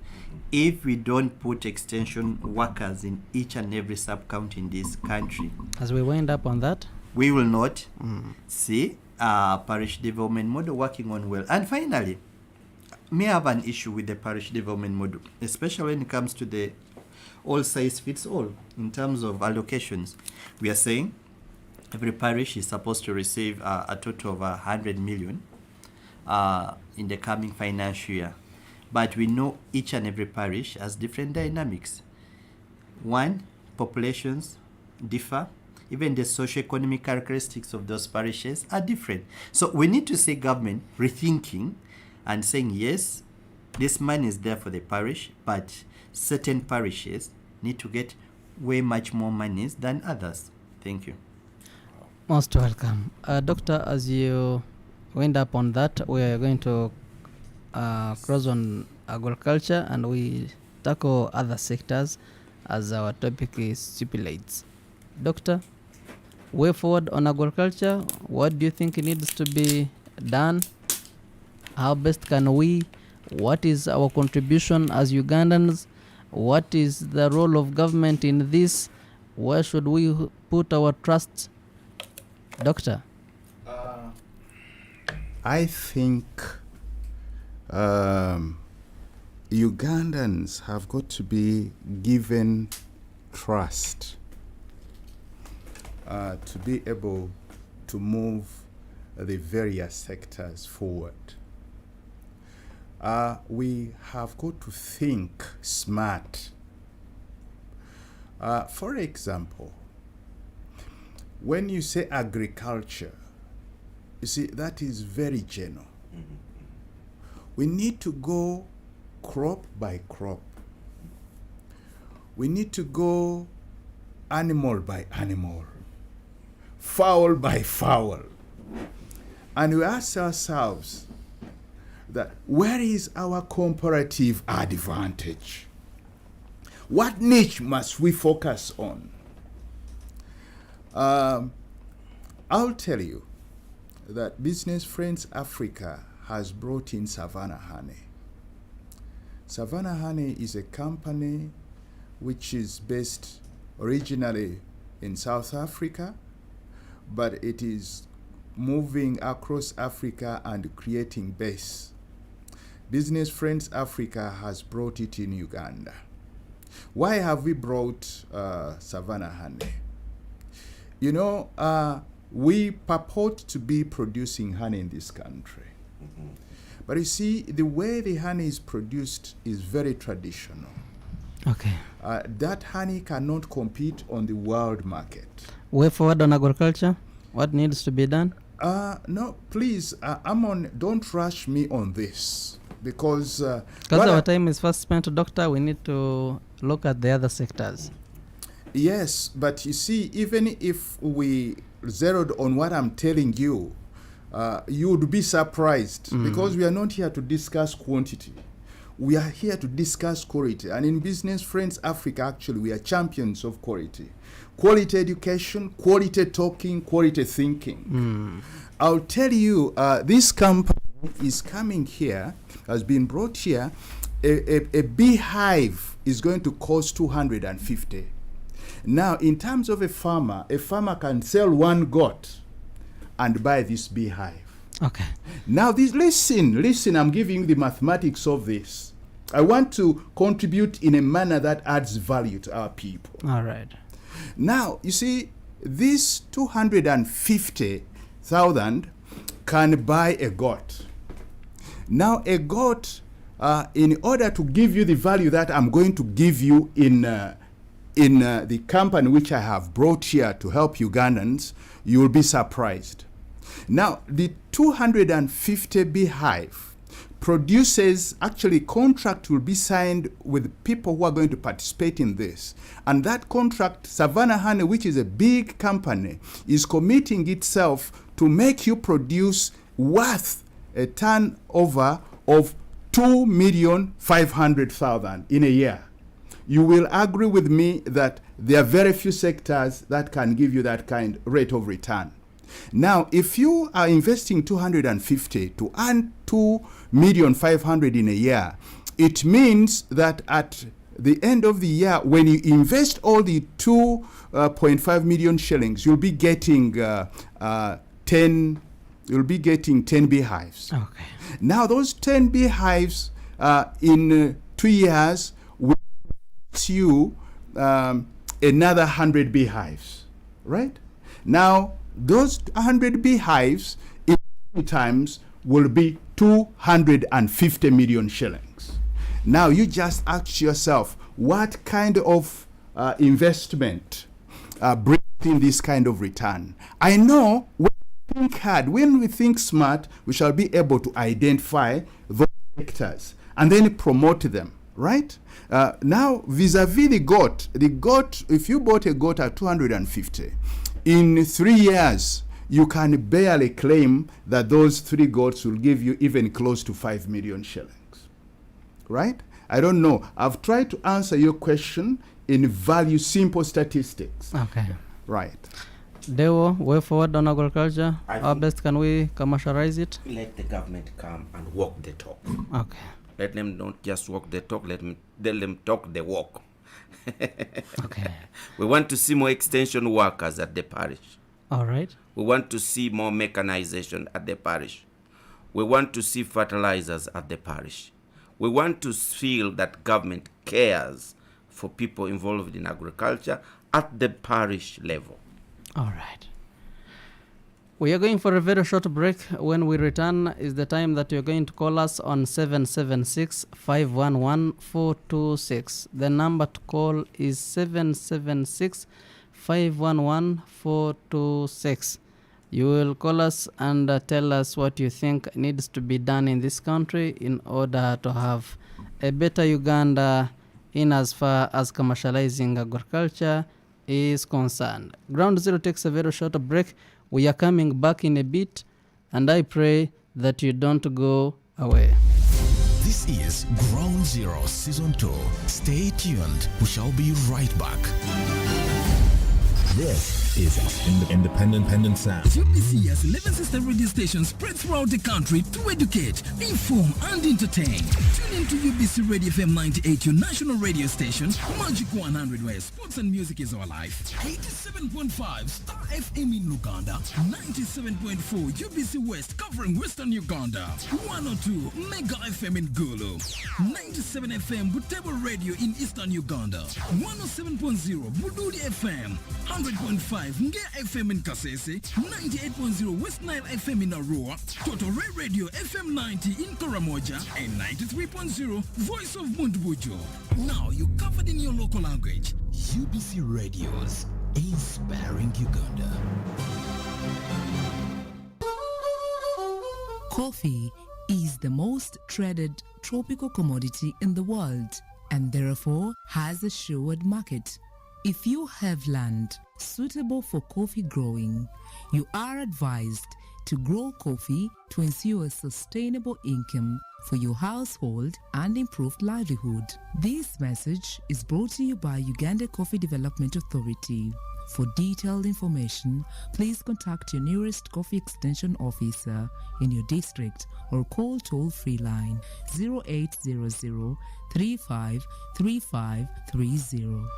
if we don't put extension workers in each and every sub-county in this country, as we wind up on that, we will not see parish development model working on well. And finally, may have an issue with the parish development model, especially when it comes to the all size fits all in terms of allocations. We are saying every parish is supposed to receive a total of 100 million in the coming financial year. But we know each and every parish has different dynamics. One, populations differ. even the socio-economic characteristics of those parishes are different. So we need to see government rethinking and saying, yes, this money is there for the parish, but certain parishes need to get way much more monies than others. Thank you. Most welcome. Doctor, as you wind up on that, we are going to cross on agriculture and we tackle other sectors as our topic stipulates. Doctor, way forward on agriculture, what do you think needs to be done? How best can we? What is our contribution as Ugandans? What is the role of government in this? Where should we put our trust? Doctor? I think Ugandans have got to be given trust to be able to move the various sectors forward. We have got to think smart. For example, when you say agriculture, you see, that is very general. We need to go crop by crop. We need to go animal by animal, fowl by fowl. And we ask ourselves that where is our comparative advantage? What niche must we focus on? I'll tell you that Business Friends Africa has brought in Savannah Honey. Savannah Honey is a company which is based originally in South Africa, but it is moving across Africa and creating base. Business Friends Africa has brought it in Uganda. Why have we brought Savannah Honey? You know, we purport to be producing honey in this country. But you see, the way the honey is produced is very traditional. Okay. That honey cannot compete on the world market. Way forward on agriculture, what needs to be done? No, please, Amon, don't rush me on this. Because our time is first spent, Doctor, we need to look at the other sectors. Yes, but you see, even if we zeroed on what I'm telling you, you would be surprised because we are not here to discuss quantity. We are here to discuss quality. And in Business Friends Africa, actually, we are champions of quality. Quality education, quality talking, quality thinking. I'll tell you, this company is coming here, has been brought here. A beehive is going to cost 250. Now, in terms of a farmer can sell one goat and buy this beehive. Okay. Now, listen, I'm giving you the mathematics of this. I want to contribute in a manner that adds value to our people. All right. Now, you see, this 250,000 can buy a goat. Now, a goat, in order to give you the value that I'm going to give you in the company which I have brought here to help Ugandans, you will be surprised. Now, the 250 beehive produces, actually, contract will be signed with people who are going to participate in this. And that contract, Savannah Honey, which is a big company, is committing itself to make you produce worth a turnover of 2,500,000 in a year. You will agree with me that there are very few sectors that can give you that kind rate of return. Now, if you are investing 250 to earn 2,500,000 in a year, it means that at the end of the year, when you invest all the 2.5 million shillings, you'll be getting 10 beehives. Okay. Now, those 10 beehives in 2 years will get you another 100 beehives, right? Now, those 100 beehives in times will be 250 million shillings. Now, you just ask yourself, what kind of investment brings in this kind of return. I know when we think hard, when we think smart, we shall be able to identify those sectors and then promote them, right? Now, vis-a-vis the goat, if you bought a goat at 250, in 3 years, you can barely claim that those 3 goats will give you even close to 5 million shillings, right? I don't know. I've tried to answer your question in value, simple statistics. Okay. Right. Dewo, way forward on agriculture. I How think- best can we commercialize it? Let the government come and walk the talk. Okay. Let them not just walk the talk, let them talk the walk. Okay. We want to see more extension workers at the parish. All right. We want to see more mechanization at the parish. We want to see fertilizers at the parish. We want to feel that government cares for people involved in agriculture at the parish level. All right. We are going for a very short break. When we return is the time that you're going to call us on 776-511-426. The number to call is 776-511-426. You will call us and tell us what you think needs to be done in this country in order to have a better Uganda in as far as commercializing agriculture is concerned. Ground Zero takes a very short break. We are coming back in a bit, and I pray that you don't go away. This is Ground Zero Season 2. Stay tuned. We shall be right back. This is Independent Sound. UBC has 11 sister radio stations spread throughout the country to educate, inform, and entertain. Tune in to UBC Radio FM 98, your national radio station, Magic 100, where sports and music is our life. 87.5 Star FM in Uganda, 97.4 UBC West covering Western Uganda, 102 Mega FM in Gulu, 97 FM Butebo Radio in Eastern Uganda, 107.0 Bududi FM, 100.5 Nge FM in Kasese, 98.0 West Nile FM in Arua, Totore Radio FM 90 in Karamoja, and 93.0 Voice of Mundbujo. Now you covered in your local language. UBC Radios, inspiring Uganda. Coffee is the most traded tropical commodity in the world and therefore has a assured market. If you have land suitable for coffee growing, you are advised to grow coffee to ensure a sustainable income for your household and improved livelihood. This message is brought to you by Uganda Coffee Development Authority. For detailed information, please contact your nearest coffee extension officer in your district or call toll-free line 0800 353530.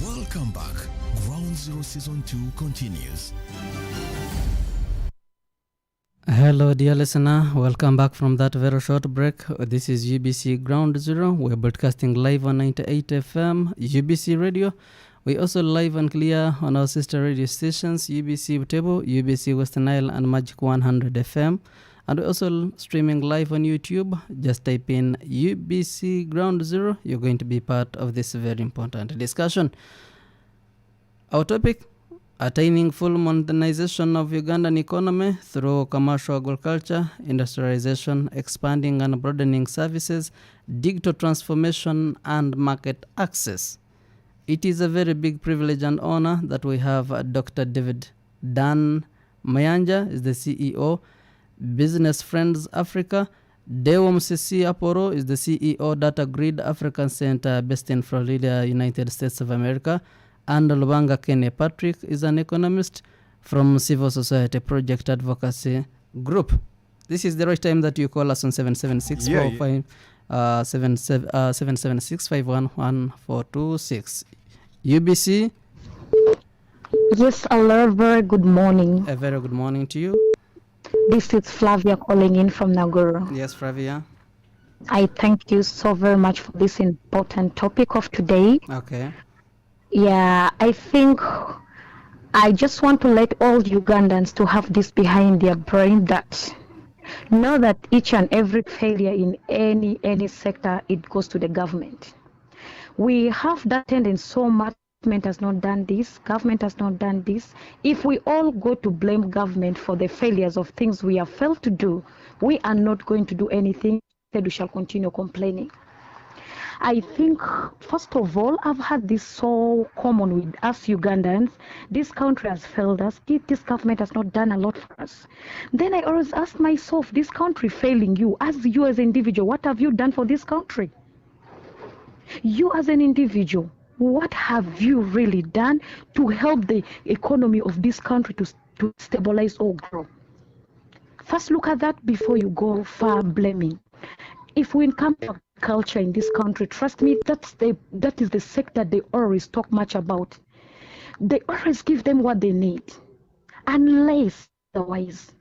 Welcome back. Ground Zero Season 2 continues. Hello, dear listener. Welcome back from that very short break. This is UBC Ground Zero. We're broadcasting live on 98 FM, UBC Radio. We also live and clear on our sister radio stations, UBC Butebo, UBC Western Nile, and Magic 100 FM. And we're also streaming live on YouTube. Just type in UBC Ground Zero. You're going to be part of this very important discussion. Our topic: attaining full modernization of Ugandan economy through commercial agriculture, industrialization, expanding and broadening services, digital transformation, and market access. It is a very big privilege and honor that we have Dr. David Dan Mayanja, is the CEO, Business Friends Africa. Dewo Msisi Aporo is the CEO, Data Grid African Center, based in Florida, United States of America. And Lubanga Kene Patrick is an economist from Civil Society Project Advocacy Group. This is the right time that you call us on 776-511-426. UBC. Yes, hello, very good morning. A very good morning to you. This is Flavia calling in from Naguru. Yes, Flavia. I thank you so very much for this important topic of today. Okay. Yeah, I think I just want to let all Ugandans to have this behind their brain, that know that each and every failure in any sector, it goes to the government. We have that tendency so much. Government has not done this, government has not done this. If we all go to blame government for the failures of things we have failed to do, we are not going to do anything. Instead, we shall continue complaining. I think, first of all, I've had this so common with us Ugandans. This country has failed us. This government has not done a lot for us. Then I always ask myself, this country failing you as an individual, what have you done for this country? You as an individual, what have you really done to help the economy of this country to stabilize or grow? First, look at that before you go far blaming. If we come to culture in this country, trust me, that is the sector they always talk much about. They always give them what they need, unless otherwise.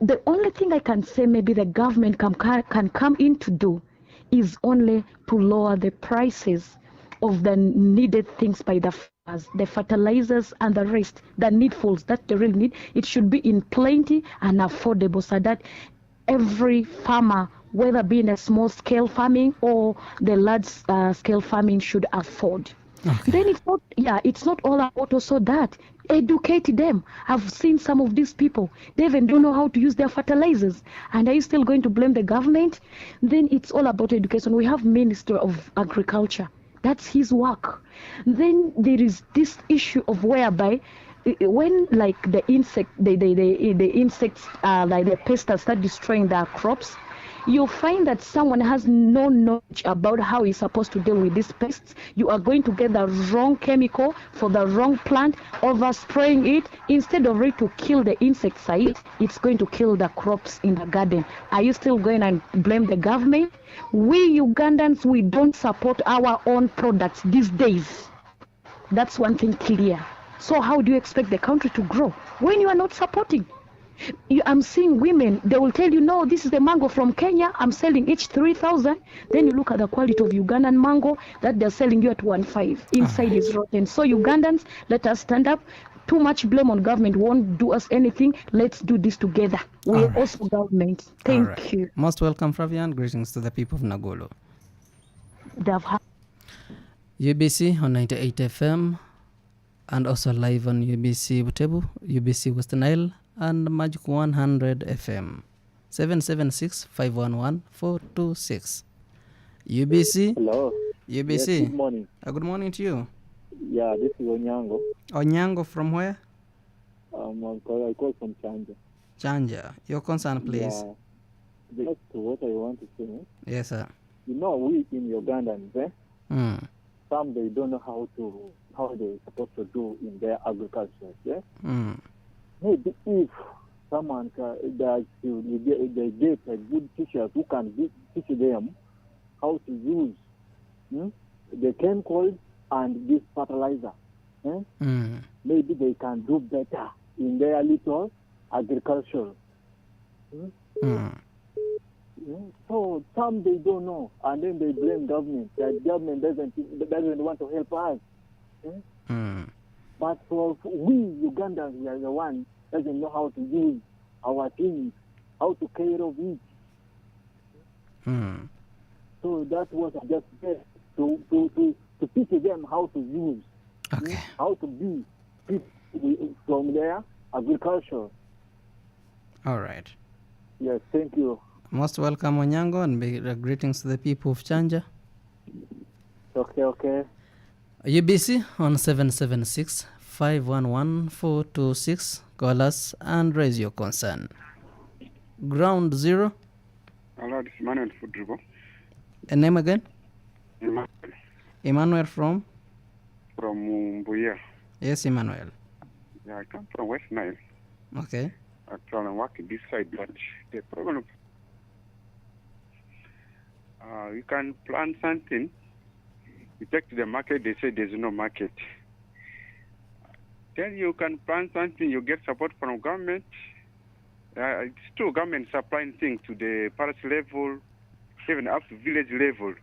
The only thing I can say maybe the government can come in to do is only to lower the prices of the needed things by the farmers, the fertilizers and the rest, the needfuls that they really need. It should be in plenty and affordable so that every farmer, whether being a small scale farming or the large scale farming, should afford. Okay. Then it's not all about also that. Educate them. I've seen some of these people, they even don't know how to use their fertilizers. And are you still going to blame the government? Then it's all about education. We have Minister of Agriculture. That's his work. Then there is this issue of whereby when like the insects, like the pests start destroying their crops, you find that someone has no knowledge about how he's supposed to deal with these pests. You are going to get the wrong chemical for the wrong plant, overspraying it. Instead of it to kill the insecticide, it's going to kill the crops in the garden. Are you still going to blame the government? We Ugandans, we don't support our own products these days. That's one thing clear. So how do you expect the country to grow when you are not supporting? I'm seeing women, they will tell you, no, this is the mango from Kenya, I'm selling each 3,000. Then you look at the quality of Ugandan mango that they're selling you at 1.5. Inside is rotten. So Ugandans, let us stand up. Too much blame on government won't do us anything. Let's do this together. We are also government. Thank you. Most welcome, Flavian. Greetings to the people of Nagolo. UBC on 98 FM and also live on UBC Butebo, UBC West Nile, and Magic 100 FM 776-511-426. UBC. Hello. UBC. Yes, good morning. Good morning to you. Yeah, this is Onyango. Onyango from where? I call from Chanja. Chanja. Your concern, please. Yeah. Just what I want to say. Yes, sir. You know, we in Ugandans, some they don't know how they're supposed to do in their agriculture. Yeah. Maybe if someone they get a good teacher who can teach them how to use the chemicals and this fertilizer, maybe they can do better in their little agriculture. So some they don't know, and then they blame government. That government doesn't want to help us. But for we Ugandans, we are the one doesn't know how to use our things, how to care of it. So that was just best to teach them how to use, how to be from their agriculture. All right. Yes, thank you. Most welcome, Onyango, and greetings to the people of Chanja. Okay. UBC on 776-511-426. Call us and raise your concern. Ground Zero. Hello, this is Emmanuel Butebo. A name again? Emmanuel. Emmanuel from? From Mbuya. Yes, Emmanuel. Yeah, I come from West Nile. Okay. Actually, I'm working this side, but the problem, you can plant something, you take to the market, they say there's no market. Then you can plant something, you get support from government. It's true, government supplying things to the parish level, even up to village level.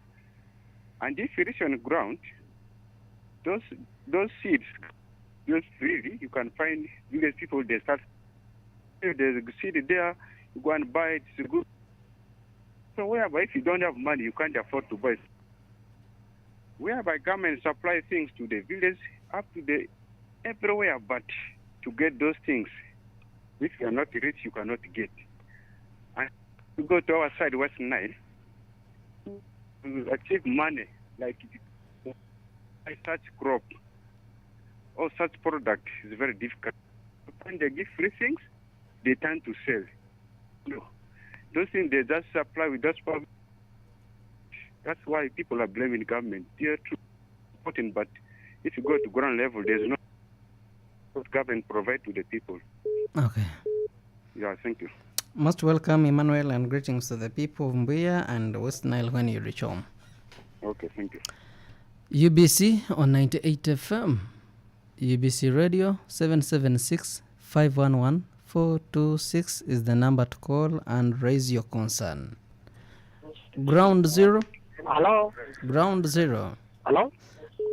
And if you reach on the ground, those seeds, just freely, you can find village people, they start, if there's a seed there, you go and buy it, it's good. So whereby if you don't have money, you can't afford to buy it. whereby government supply things to the village, up to the everywhere, but to get those things, if you are not rich, you cannot get. And to go to our side, West Nile, to achieve money, like such crop or such product is very difficult. When they give free things, they tend to sell. No, those things they just supply with those problems. That's why people are blaming government. They are too important, but if you go to ground level, there's no what government provide to the people. Okay. Yeah, thank you. Most welcome, Emmanuel, and greetings to the people of Mbuya and West Nile when you reach home. Okay, thank you. UBC on 98 FM. UBC Radio 776-511-426 is the number to call and raise your concern. Ground Zero. Hello. Ground Zero. Hello.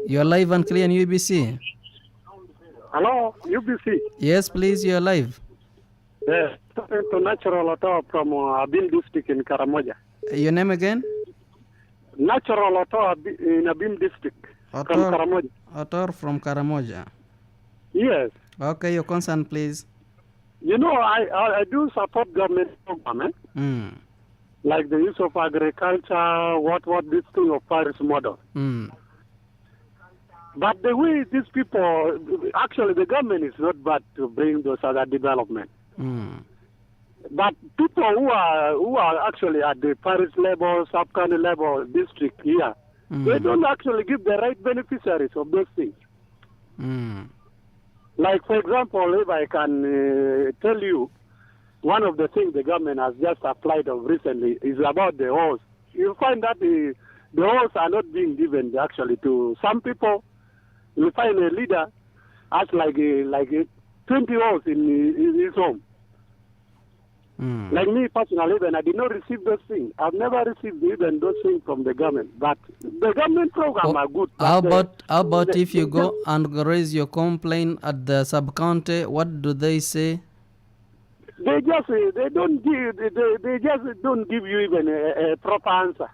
You're live and clear on UBC. Hello, UBC. Yes, please, you're live. Yes, talking to Natural Auto from Abim district in Karamoja. Your name again? Natural Auto in Abim district from Karamoja. Autor from Karamoja. Yes. Okay, your concern, please. You know, I do support government program, like the use of agriculture, what this thing of Paris model. But the way these people, actually the government is not bad to bring those other development. But people who are actually at the parish level, sub-county level, district here, they don't actually give the right beneficiaries of those things. Like, for example, if I can tell you, one of the things the government has just applied of recently is about the horse. You find that the horse are not being given actually to some people. You find a leader has like 20 horse in his home. Like me personally, even I did not receive those things. I've never received even those things from the government. But the government program are good. How about if you go and raise your complaint at the sub-county? What do they say? They just don't give you even a proper answer.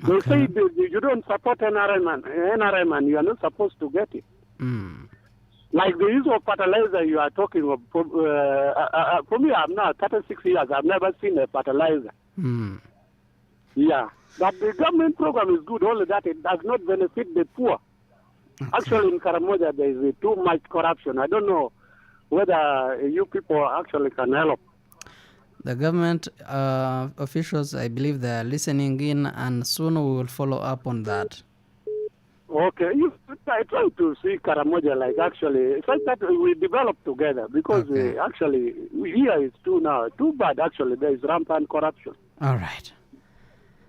They say you don't support NRM and you are not supposed to get it. Like the use of fertilizer you are talking of, for me, I'm now 36 years, I've never seen a fertilizer. Yeah, but the government program is good, only that it does not benefit the poor. Actually, in Karamoja, there is too much corruption. I don't know whether you people actually can help. The government officials, I believe they are listening in, and soon we will follow up on that. Okay, I try to see Karamoja like actually, such that we develop together because actually here is too bad actually. There is rampant corruption. All right.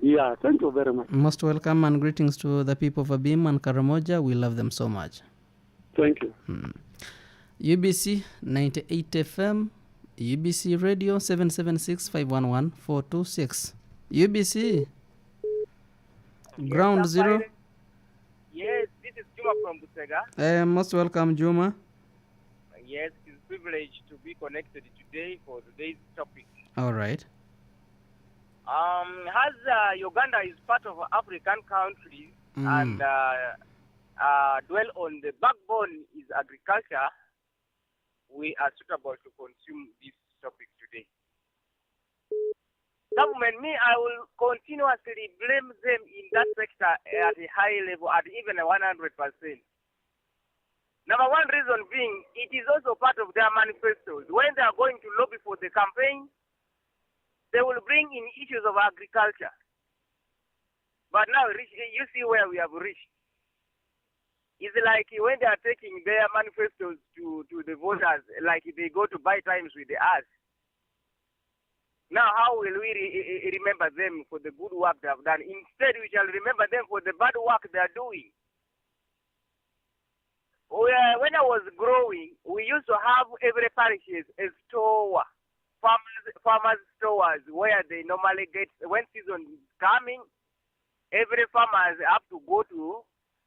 Yeah, thank you very much. Most welcome and greetings to the people of Abim and Karamoja. We love them so much. Thank you. UBC 98 FM, UBC Radio 776-511-426. UBC Ground Zero. Yes, this is Juma from Busega. Most welcome, Juma. Yes, it's a privilege to be connected today for today's topic. All right. As Uganda is part of African countries and dwell on the backbone is agriculture, we are suitable to consume this topic today. Government, I will continuously blame them in that sector at a high level, at even 100%. Number one reason being, it is also part of their manifestos. When they are going to lobby for the campaign, they will bring in issues of agriculture. But now, you see where we have reached. It's like when they are taking their manifestos to the voters, like they go to buy times with the us. Now, how will we remember them for the good work they have done? Instead, we shall remember them for the bad work they are doing. When I was growing, we used to have every parish a store, farmers stores, where they normally get, when season is coming, every farmers have to go to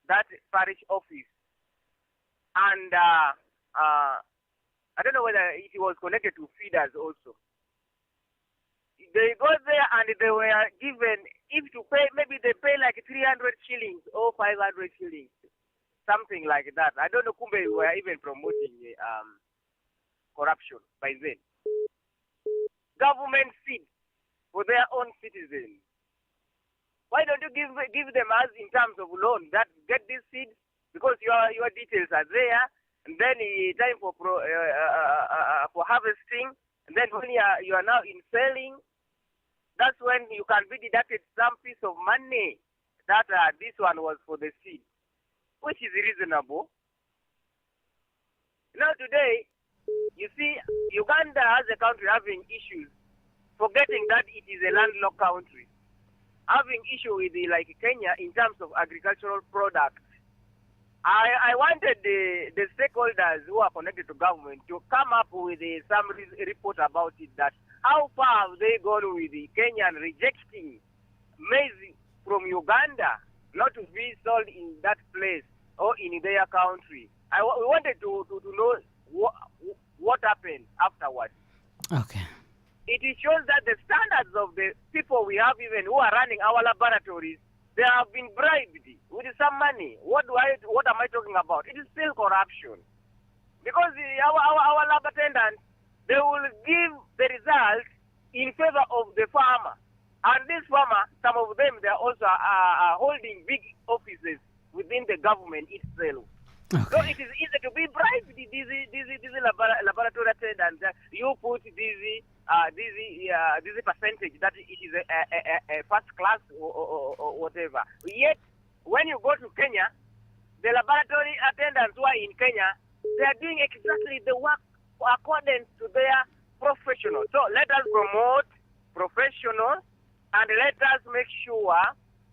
that parish office. And I don't know whether it was connected to feeders also. they go there and they were given, if to pay, maybe they pay like 300 shillings or 500 shillings, something like that. I don't know, Kumbe were even promoting corruption by then. Government seed for their own citizens. Why don't you give them as in terms of loan that get this seed because your details are there, and then time for harvesting, and then when you are now in selling, that's when you can be deducted some piece of money that this one was for the seed, which is reasonable. Now today, you see, Uganda as a country having issues, forgetting that it is a landlocked country, having issue with like Kenya in terms of agricultural products. I wanted the stakeholders who are connected to government to come up with some report about it, that how far have they gone with the Kenyan rejecting maize from Uganda not to be sold in that place or in their country. We wanted to know what happened afterwards. Okay. It shows that the standards of the people we have even who are running our laboratories, they have been bribed with some money. What am I talking about? It is still corruption. Because our lab attendants, they will give the results in favor of the farmer. And this farmer, some of them, they are also holding big offices within the government itself. Okay. So it is easy to be bribed. This laboratory attendant, you put this percentage that it is a first class or whatever. Yet, when you go to Kenya, the laboratory attendants who are in Kenya, they are doing exactly the work according to their professional. So let us promote professional and let us make sure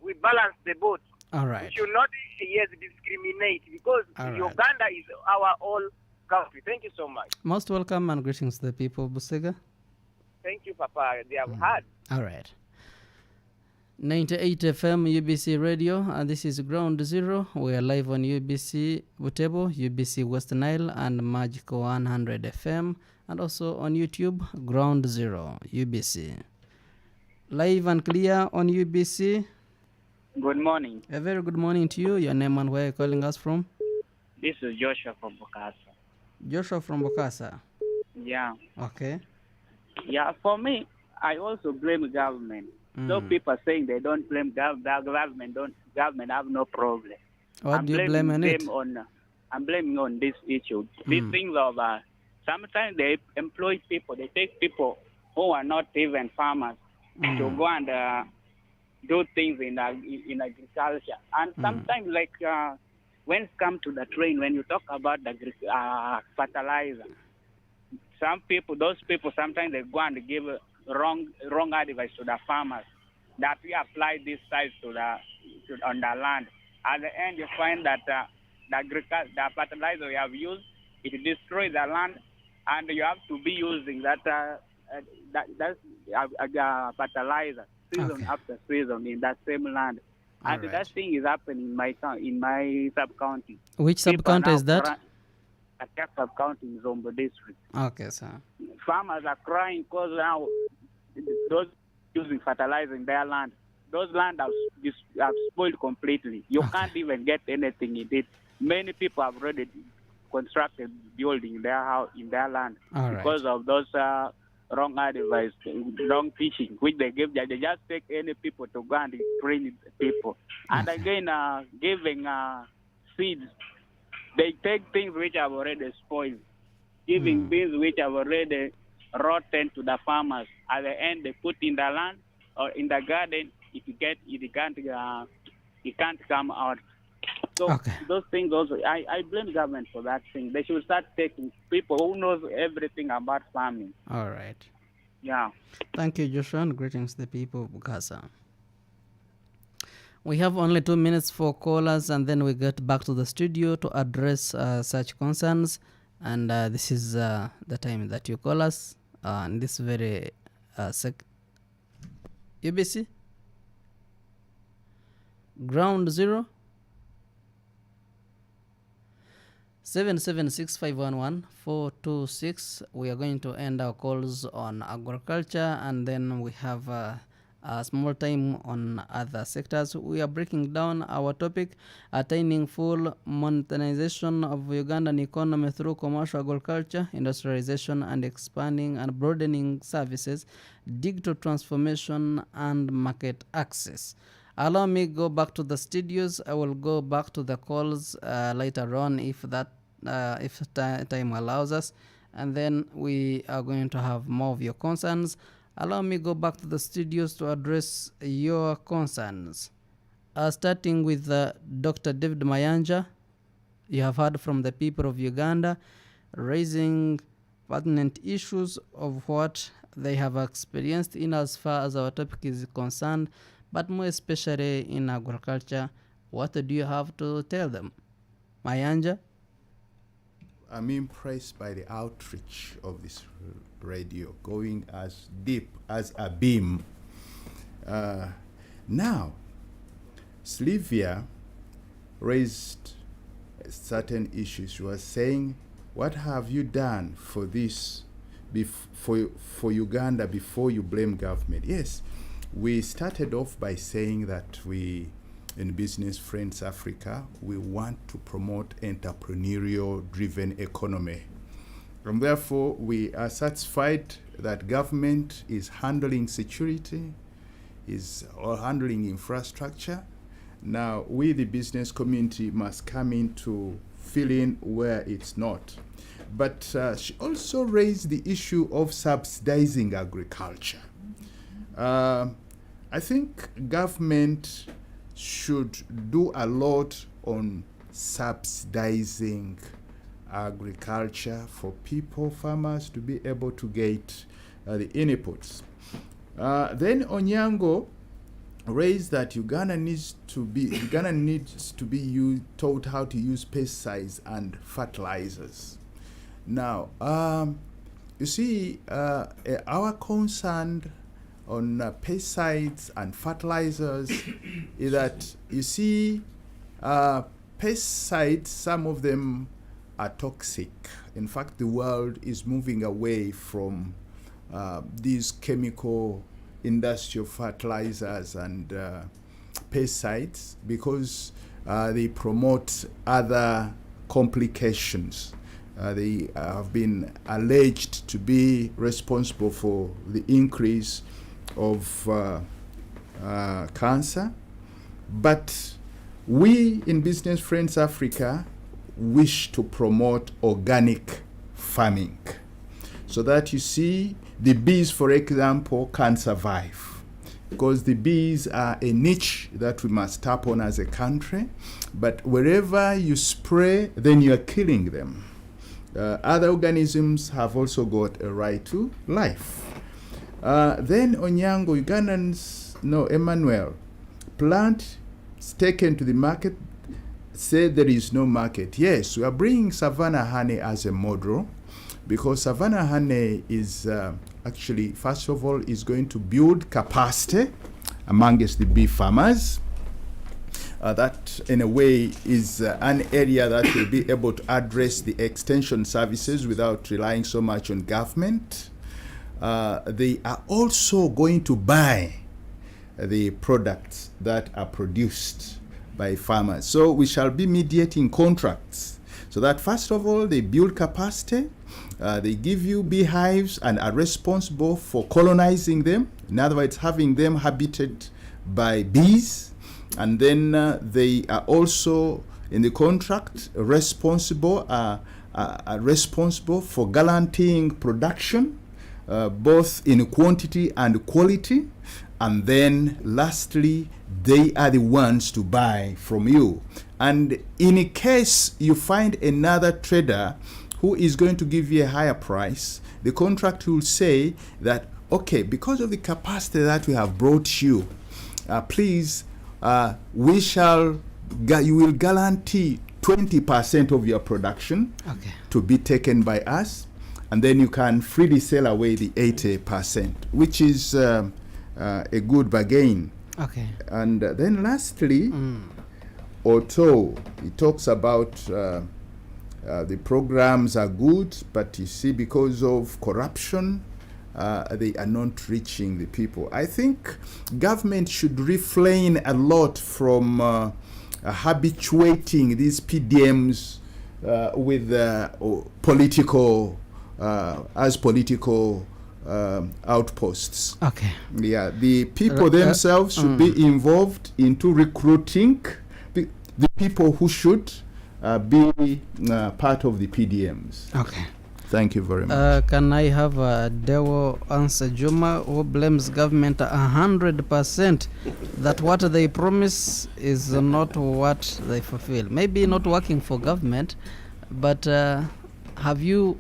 we balance the boat. All right. We should not, discriminate because Uganda is our all country. Thank you so much. Most welcome and greetings to the people, Busega. Thank you, Papa. They have heard. All right. 98 FM UBC Radio, and this is Ground Zero. We are live on UBC Butebo, UBC West Nile, and Magical 100 FM, and also on YouTube, Ground Zero UBC. Live and clear on UBC. Good morning. A very good morning to you. Your name and where you're calling us from? This is Joshua from Bokasa. Joshua from Bokasa. Yeah. Okay. Yeah, for me, I also blame government. So people are saying they don't blame government. Government have no problem. What do you blame on it? I'm blaming on this issue. These things of sometimes they employ people. They take people who are not even farmers to go and do things in agriculture. And sometimes, like when it comes to the train, when you talk about the fertilizer, those people sometimes they go and give wrong advice to the farmers that we apply this size on the land. At the end, you find that the fertilizer we have used, it destroys the land, and you have to be using that fertilizer season after season in that same land. And that thing is happening in my sub-county. Which sub-county is that? Attack sub-county in Zombo district. Okay, sir. Farmers are crying because now those using fertilizer in their land, those land have spoiled completely. You can't even get anything in it. Many people have already constructed building in their house, in their land because of those wrong advice, wrong teaching, which they give. They just take any people to go and train people. And again, giving seeds. They take things which have already spoiled, giving things which have already rotten to the farmers. At the end, they put in the land or in the garden. It can't come out. So those things also, I blame government for that thing. They should start taking people who knows everything about farming. All right. Yeah. Thank you, Joshua, and greetings to the people of Bukasa. We have only 2 minutes for callers, and then we get back to the studio to address such concerns. And this is the time that you call us in this very UBC Ground Zero. 776511426. We are going to end our calls on agriculture, and then we have a small time on other sectors. We are breaking down our topic, attaining full monetization of Ugandan economy through commercial agriculture, industrialization, and expanding and broadening services, digital transformation, and market access. Allow me go back to the studios. I will go back to the calls later on if time allows us, and then we are going to have more of your concerns. Allow me go back to the studios to address your concerns. Starting with Dr. David Mayanja. You have heard from the people of Uganda raising pertinent issues of what they have experienced in as far as our topic is concerned, but more especially in agriculture. What do you have to tell them? Mayanja? I'm impressed by the outreach of this radio, going as deep as a beam. Now, Sylvia raised certain issues. She was saying, what have you done for this, for Uganda before you blame government? Yes, we started off by saying that we, in Business Friends Africa, we want to promote entrepreneurial-driven economy. And therefore, we are satisfied that government is handling security, is handling infrastructure. Now, we, the business community, must come in to fill in where it's not. But she also raised the issue of subsidizing agriculture. I think government should do a lot on subsidizing agriculture for people, farmers, to be able to get the inputs. Then Onyango raised that Uganda needs to be taught how to use pesticides and fertilizers. Now, you see, our concern on pesticides and fertilizers is that, you see, pesticides, some of them are toxic. In fact, the world is moving away from these chemical industrial fertilizers and pesticides because they promote other complications. They have been alleged to be responsible for the increase of cancer. But we in Business Friends Africa wish to promote organic farming so that, you see, the bees, for example, can survive, because the bees are a niche that we must tap on as a country. But wherever you spray, then you are killing them. Other organisms have also got a right to life. Then Onyango, Ugandans, Emmanuel, plant is taken to the market, said there is no market. Yes, we are bringing Savannah honey as a model, because Savannah honey is actually, first of all, is going to build capacity amongst the bee farmers. That, in a way, is an area that will be able to address the extension services without relying so much on government. They are also going to buy the products that are produced by farmers. So we shall be mediating contracts so that, first of all, they build capacity, they give you beehives and are responsible for colonizing them. In other words, having them habited by bees. And then they are also, in the contract, responsible for guaranteeing production, both in quantity and quality. And then lastly, they are the ones to buy from you. And in case you find another trader who is going to give you a higher price, the contract will say that, okay, because of the capacity that we have brought you, please, you will guarantee 20% of your production to be taken by us, and then you can freely sell away the 80%, which is a good bargain. Okay. And then lastly, Otto, he talks about The programs are good, but you see, because of corruption, they are not reaching the people. I think government should refrain a lot from habituating these PDMs with political outposts. Okay. Yeah, the people themselves should be involved into recruiting the people who should be part of the PDMs. Okay. Thank you very much. Can I have Dewo answer Juma, who blames government 100% that what they promise is not what they fulfill? Maybe not working for government, but have you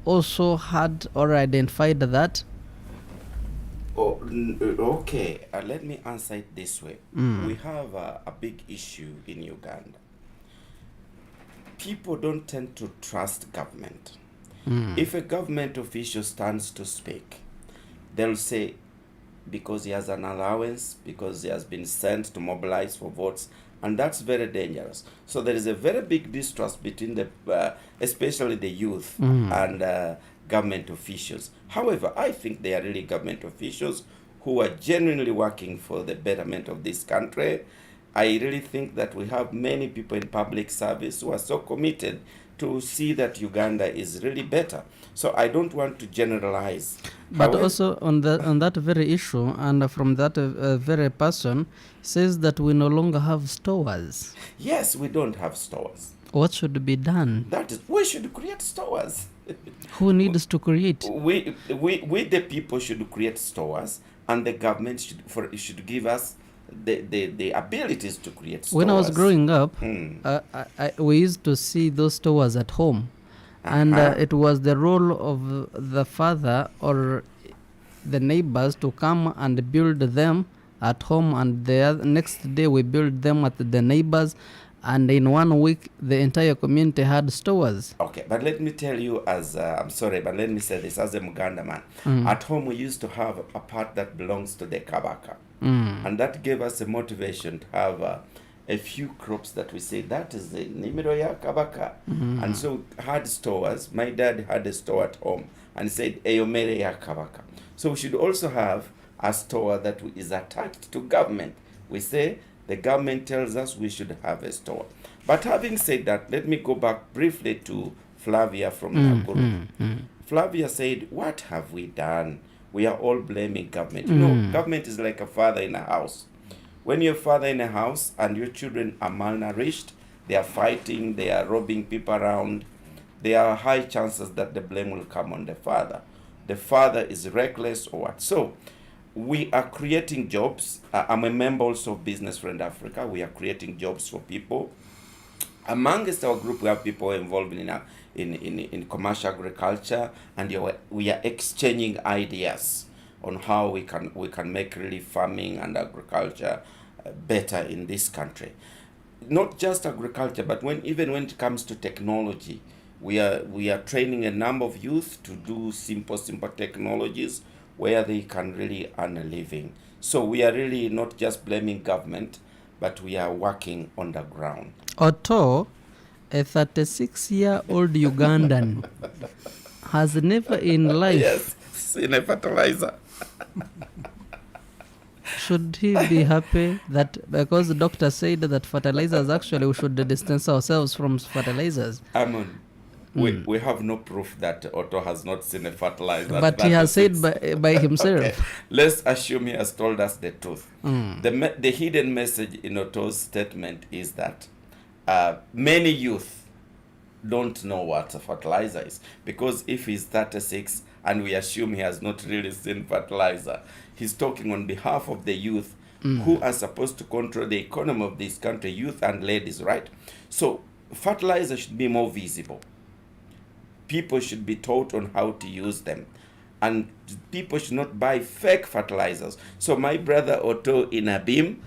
also had or identified that? Oh, okay. Let me answer it this way. We have a big issue in Uganda. People don't tend to trust government. If a government official stands to speak, they'll say, because he has an allowance, because he has been sent to mobilize for votes, and that's very dangerous. So there is a very big distrust between the, especially the youth and government officials. However, I think they are really government officials who are genuinely working for the betterment of this country. I really think that we have many people in public service who are so committed to see that Uganda is really better. So I don't want to generalize. But also on that very issue, and from that very person, says that we no longer have stores. Yes, we don't have stores. What should be done? That is, we should create stores. Who needs to create? We the people should create stores, and the government should give us the abilities to create stores. When I was growing up, we used to see those stores at home, and it was the role of the father or the neighbors to come and build them at home, and the next day we build them at the neighbors, and in 1 week the entire community had stores. Okay, but let me tell you, as I'm sorry, but let me say this, as a Muganda man, at home we used to have a part that belongs to the Kabaka. And that gave us a motivation to have a few crops that we say, that is the Nimiro ya Kabaka. And so had stores. My dad had a store at home and said, Eyomere ya Kabaka. So we should also have a store that is attached to government. We say, the government tells us we should have a store. But having said that, let me go back briefly to Flavia from Nakuru. Flavia said, what have we done? We are all blaming government. You know, government is like a father in a house. When you're a father in a house and your children are malnourished, they are fighting, they are robbing people around, there are high chances that the blame will come on the father. The father is reckless or what. So we are creating jobs. I'm a member also of Business Friend Africa. We are creating jobs for people. Amongst our group, we have people involved in commercial agriculture, and we are exchanging ideas on how we can make really farming and agriculture better in this country. Not just agriculture, but even when it comes to technology, we are training a number of youth to do simple technologies where they can really earn a living. So we are really not just blaming government, but we are working on the ground. Otto, a 36-year-old Ugandan, has never in life seen a fertilizer. Should he be happy that because the doctor said that fertilizers, actually we should distance ourselves from fertilizers? Amon, we have no proof that Otto has not seen a fertilizer. But he has said by himself. Okay. Let's assume he has told us the truth. The hidden message in Otto's statement is that many youth don't know what a fertilizer is, because if he's 36 and we assume he has not really seen fertilizer, he's talking on behalf of the youth who are supposed to control the economy of this country, youth and ladies, right? So fertilizer should be more visible. People should be taught on how to use them, and people should not buy fake fertilizers. So my brother Otto in Abim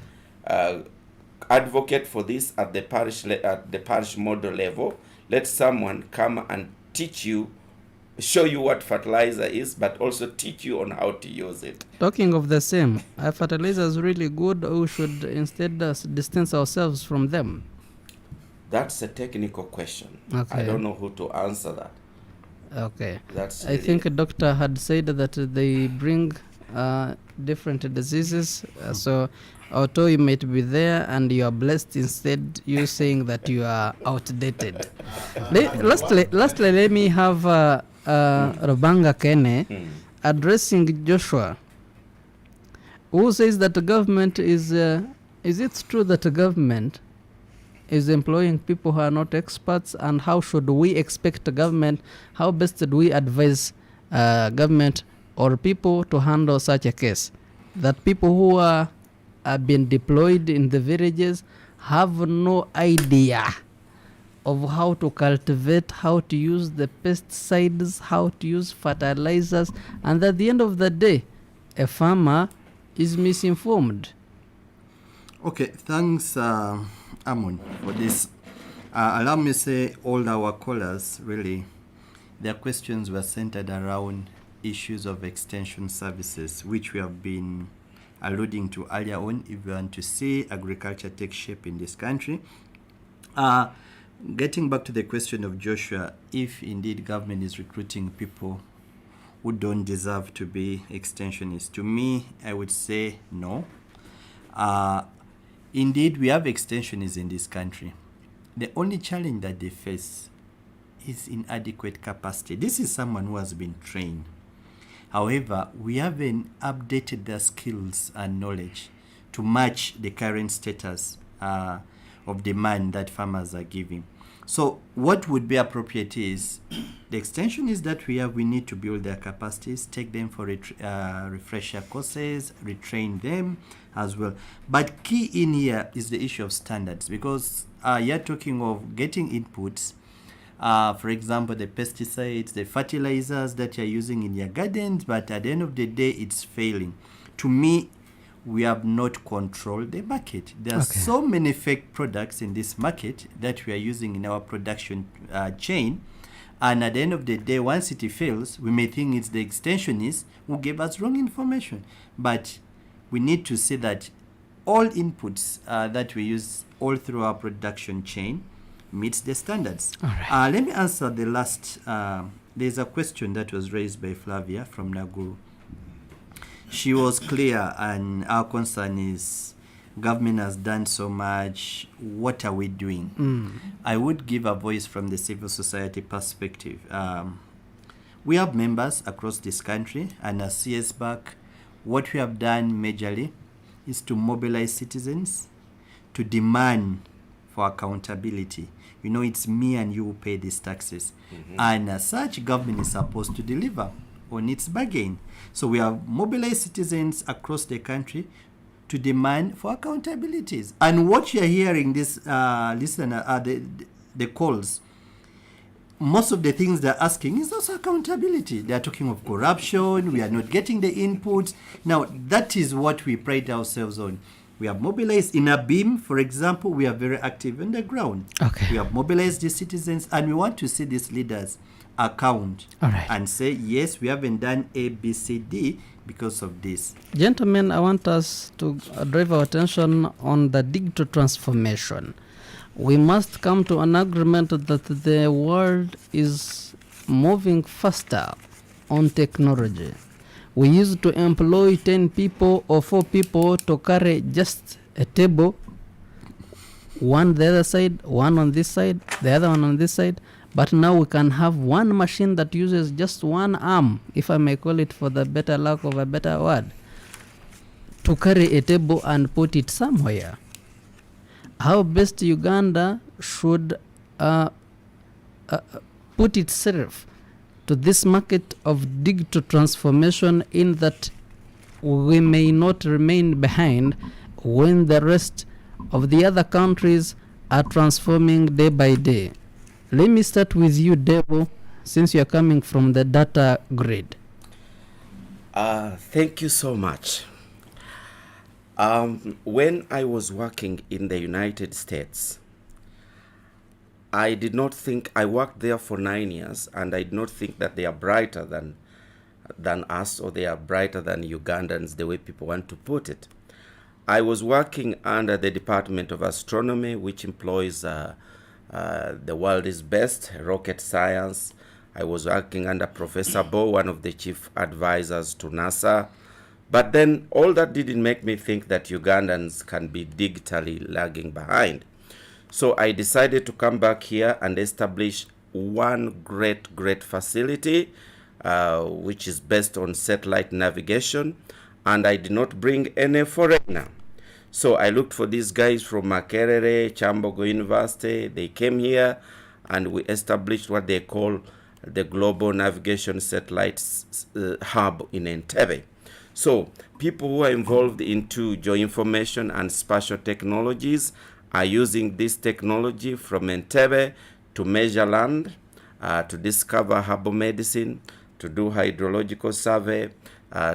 advocate for this at the parish model level. Let someone come and teach you, show you what fertilizer is, but also teach you on how to use it. Talking of the same, fertilizer is really good. We should instead distance ourselves from them. That's a technical question. Okay. I don't know who to answer that. Okay. That's I think a doctor had said that they bring different diseases. So although you might be there and you are blessed, instead you saying that you are outdated. Lastly, let me have Rubanga Kene addressing Joshua, who says that the government is it true that the government is employing people who are not experts, and how should we expect the government, how best do we advise government or people to handle such a case? That people who are being deployed in the villages have no idea of how to cultivate, how to use the pesticides, how to use fertilizers, and at the end of the day, a farmer is misinformed. Okay, thanks, Amon, for this. Allow me to say all our callers, really, their questions were centered around issues of extension services, which we have been alluding to earlier on, if we want to see agriculture take shape in this country. Getting back to the question of Joshua, if indeed government is recruiting people who don't deserve to be extensionists, to me, I would say no. Indeed, we have extensionists in this country. The only challenge that they face is inadequate capacity. This is someone who has been trained. However, we haven't updated their skills and knowledge to match the current status of demand that farmers are giving. So what would be appropriate is the extensionists that we have, we need to build their capacities, take them for refresher courses, retrain them as well. But key in here is the issue of standards, because you're talking of getting inputs, for example, the pesticides, the fertilizers that you're using in your gardens, but at the end of the day, it's failing. To me, we have not controlled the market. There are so many fake products in this market that we are using in our production chain. And at the end of the day, once it fails, we may think it's the extensionists who gave us wrong information. But we need to see that all inputs that we use all through our production chain meets the standards. Let me answer the last. There's a question that was raised by Flavia from Naguru. She was clear, and our concern is government has done so much. What are we doing? I would give a voice from the civil society perspective. We have members across this country, and as CS back, what we have done majorly is to mobilize citizens to demand for accountability. You know, it's me and you who pay these taxes. And as such, government is supposed to deliver on its bargain. So we have mobilized citizens across the country to demand for accountabilities. And what you're hearing, this listener, the calls, most of the things they're asking is also accountability. They're talking of corruption, we are not getting the inputs. Now, that is what we pride ourselves on. We have mobilized in a beam, for example, we are very active on the ground. We have mobilized the citizens, and we want to see these leaders account and say, yes, we haven't done A, B, C, D because of this. Gentlemen, I want us to drive our attention on the digital transformation. We must come to an agreement that the world is moving faster on technology. We used to employ 10 people or 4 people to carry just a table, one on the other side, one on this side, the other one on this side. But now we can have one machine that uses just one arm, if I may call it for the better lack of a better word, to carry a table and put it somewhere. How best Uganda should put itself to this market of digital transformation, in that we may not remain behind when the rest of the other countries are transforming day by day. Let me start with you, Debo, since you are coming from the data grid. Thank you so much. When I was working in the United States, I did not think, I worked there for 9 years, and I did not think that they are brighter than us, or they are brighter than Ugandans, the way people want to put it. I was working under the Department of Astronomy, which employs the world is best, rocket science. I was working under Professor Bo, one of the chief advisors to NASA. But then all that didn't make me think that Ugandans can be digitally lagging behind. So I decided to come back here and establish one great facility, which is based on satellite navigation. And I did not bring any foreigner. So I looked for these guys from Makerere, Chambogo University. They came here and we established what they call the Global Navigation Satellite Hub in Entebbe. So people who are involved into geoinformation and spatial technologies are using this technology from Entebbe to measure land, to discover herbal medicine, to do hydrological survey,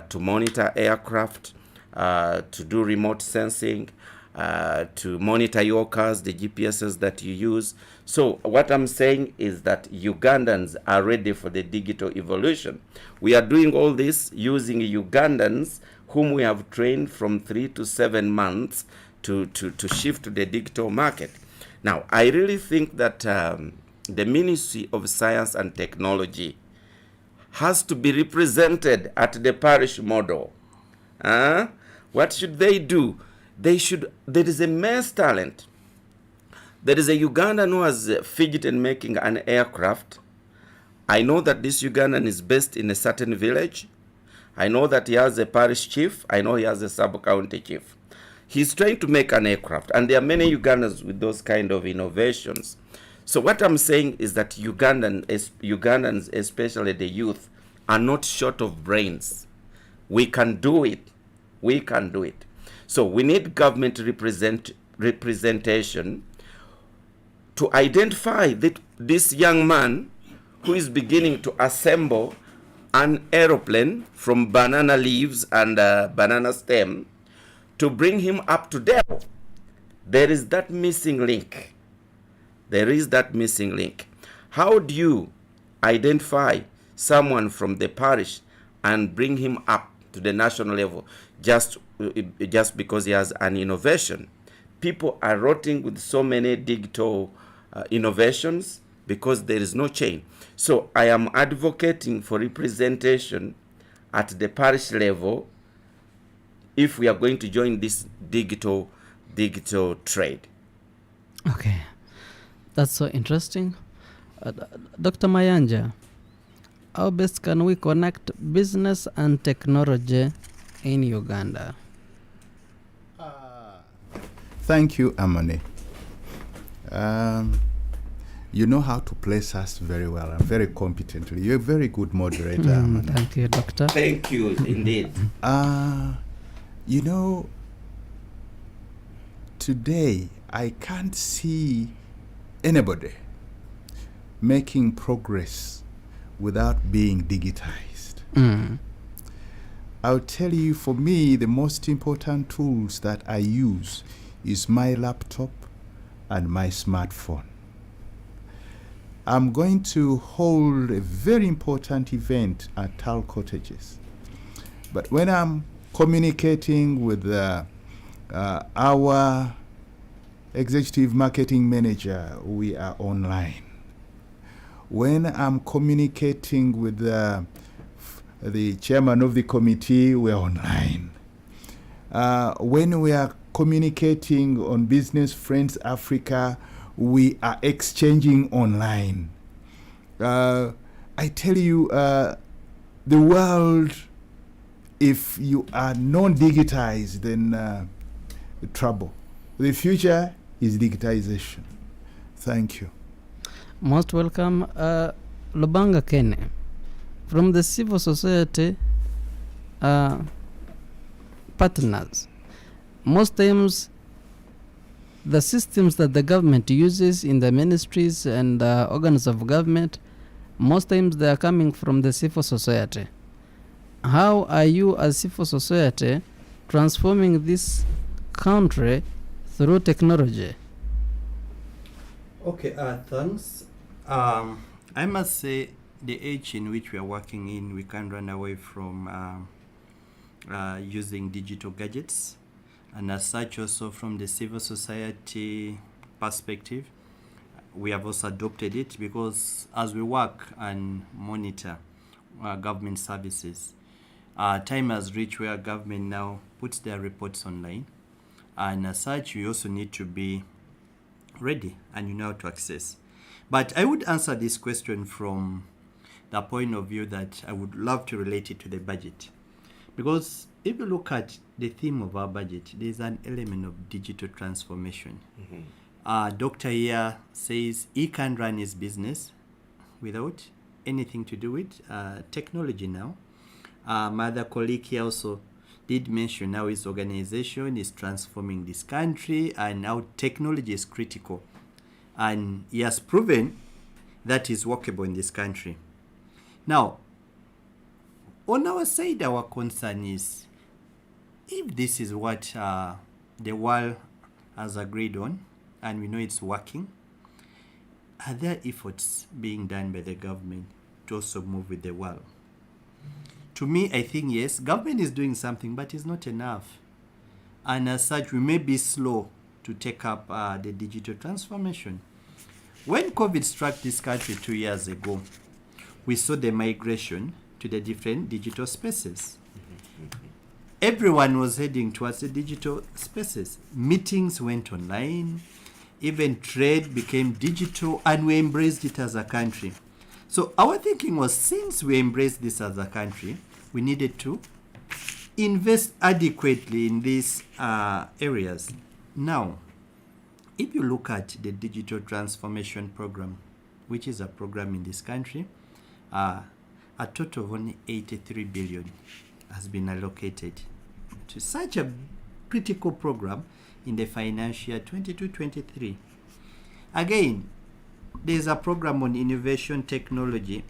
to monitor aircraft, to do remote sensing, to monitor your cars, the GPSs that you use. So what I'm saying is that Ugandans are ready for the digital evolution. We are doing all this using Ugandans whom we have trained from 3 to 7 months to shift to the digital market. Now, I really think that the Ministry of Science and Technology has to be represented at the parish model. What should they do? There is immense talent. There is a Ugandan who has fidgeted in making an aircraft. I know that this Ugandan is based in a certain village. I know that he has a parish chief. I know he has a sub-county chief. He's trying to make an aircraft, and there are many Ugandans with those kind of innovations. So what I'm saying is that Ugandans, especially the youth, are not short of brains. We can do it. We can do it. So we need government representation to identify this young man who is beginning to assemble an aeroplane from banana leaves and banana stem to bring him up to Dell. There is that missing link. There is that missing link. How do you identify someone from the parish and bring him up to the national level just because he has an innovation? People are rotting with so many digital innovations because there is no chain. So I am advocating for representation at the parish level if we are going to join this digital trade. Okay, that's so interesting. Dr. Mayanja, how best can we connect business and technology in Uganda? Thank you, Amani. You know how to place us very well and very competently. You're a very good moderator, Amani. Thank you, Doctor. Thank you, indeed. You know, today I can't see anybody making progress without being digitized. I'll tell you, for me, the most important tools that I use is my laptop and my smartphone. I'm going to hold a very important event at Tal Cottages. But when I'm communicating with our executive marketing manager, we are online. When I'm communicating with the chairman of the committee, we're online. When we are communicating on Business Friends Africa, we are exchanging online. I tell you, the world, if you are non-digitized, then trouble. The future is digitization. Thank you. Most welcome, Lubanga Kene. From the civil society partners, most times the systems that the government uses in the ministries and organs of government, most times they are coming from the civil society. How are you as civil society transforming this country through technology? Okay, thanks. I must say the age in which we are working in, we can't run away from using digital gadgets. And as such, also from the civil society perspective, we have also adopted it because as we work and monitor government services, time has reached where government now puts their reports online, and as such, you also need to be ready and you know how to access. But I would answer this question from the point of view that I would love to relate it to the budget. Because if you look at the theme of our budget, there's an element of digital transformation. Doctor here says he can run his business without anything to do with technology now. My other colleague here also did mention how his organization is transforming this country and how technology is critical. And he has proven that is workable in this country. Now, on our side, our concern is if this is what the world has agreed on and we know it's working, are there efforts being done by the government to also move with the world? To me, I think yes, government is doing something, but it's not enough. And as such, we may be slow to take up the digital transformation. When COVID struck this country 2 years ago, we saw the migration to the different digital spaces. Everyone was heading towards the digital spaces. Meetings went online, even trade became digital, and we embraced it as a country. So our thinking was, since we embraced this as a country, we needed to invest adequately in these areas. Now, if you look at the digital transformation program, which is a program in this country, a total of only 83 billion has been allocated to such a critical program in the financial year 22-23. Again, there's a program on innovation, technology,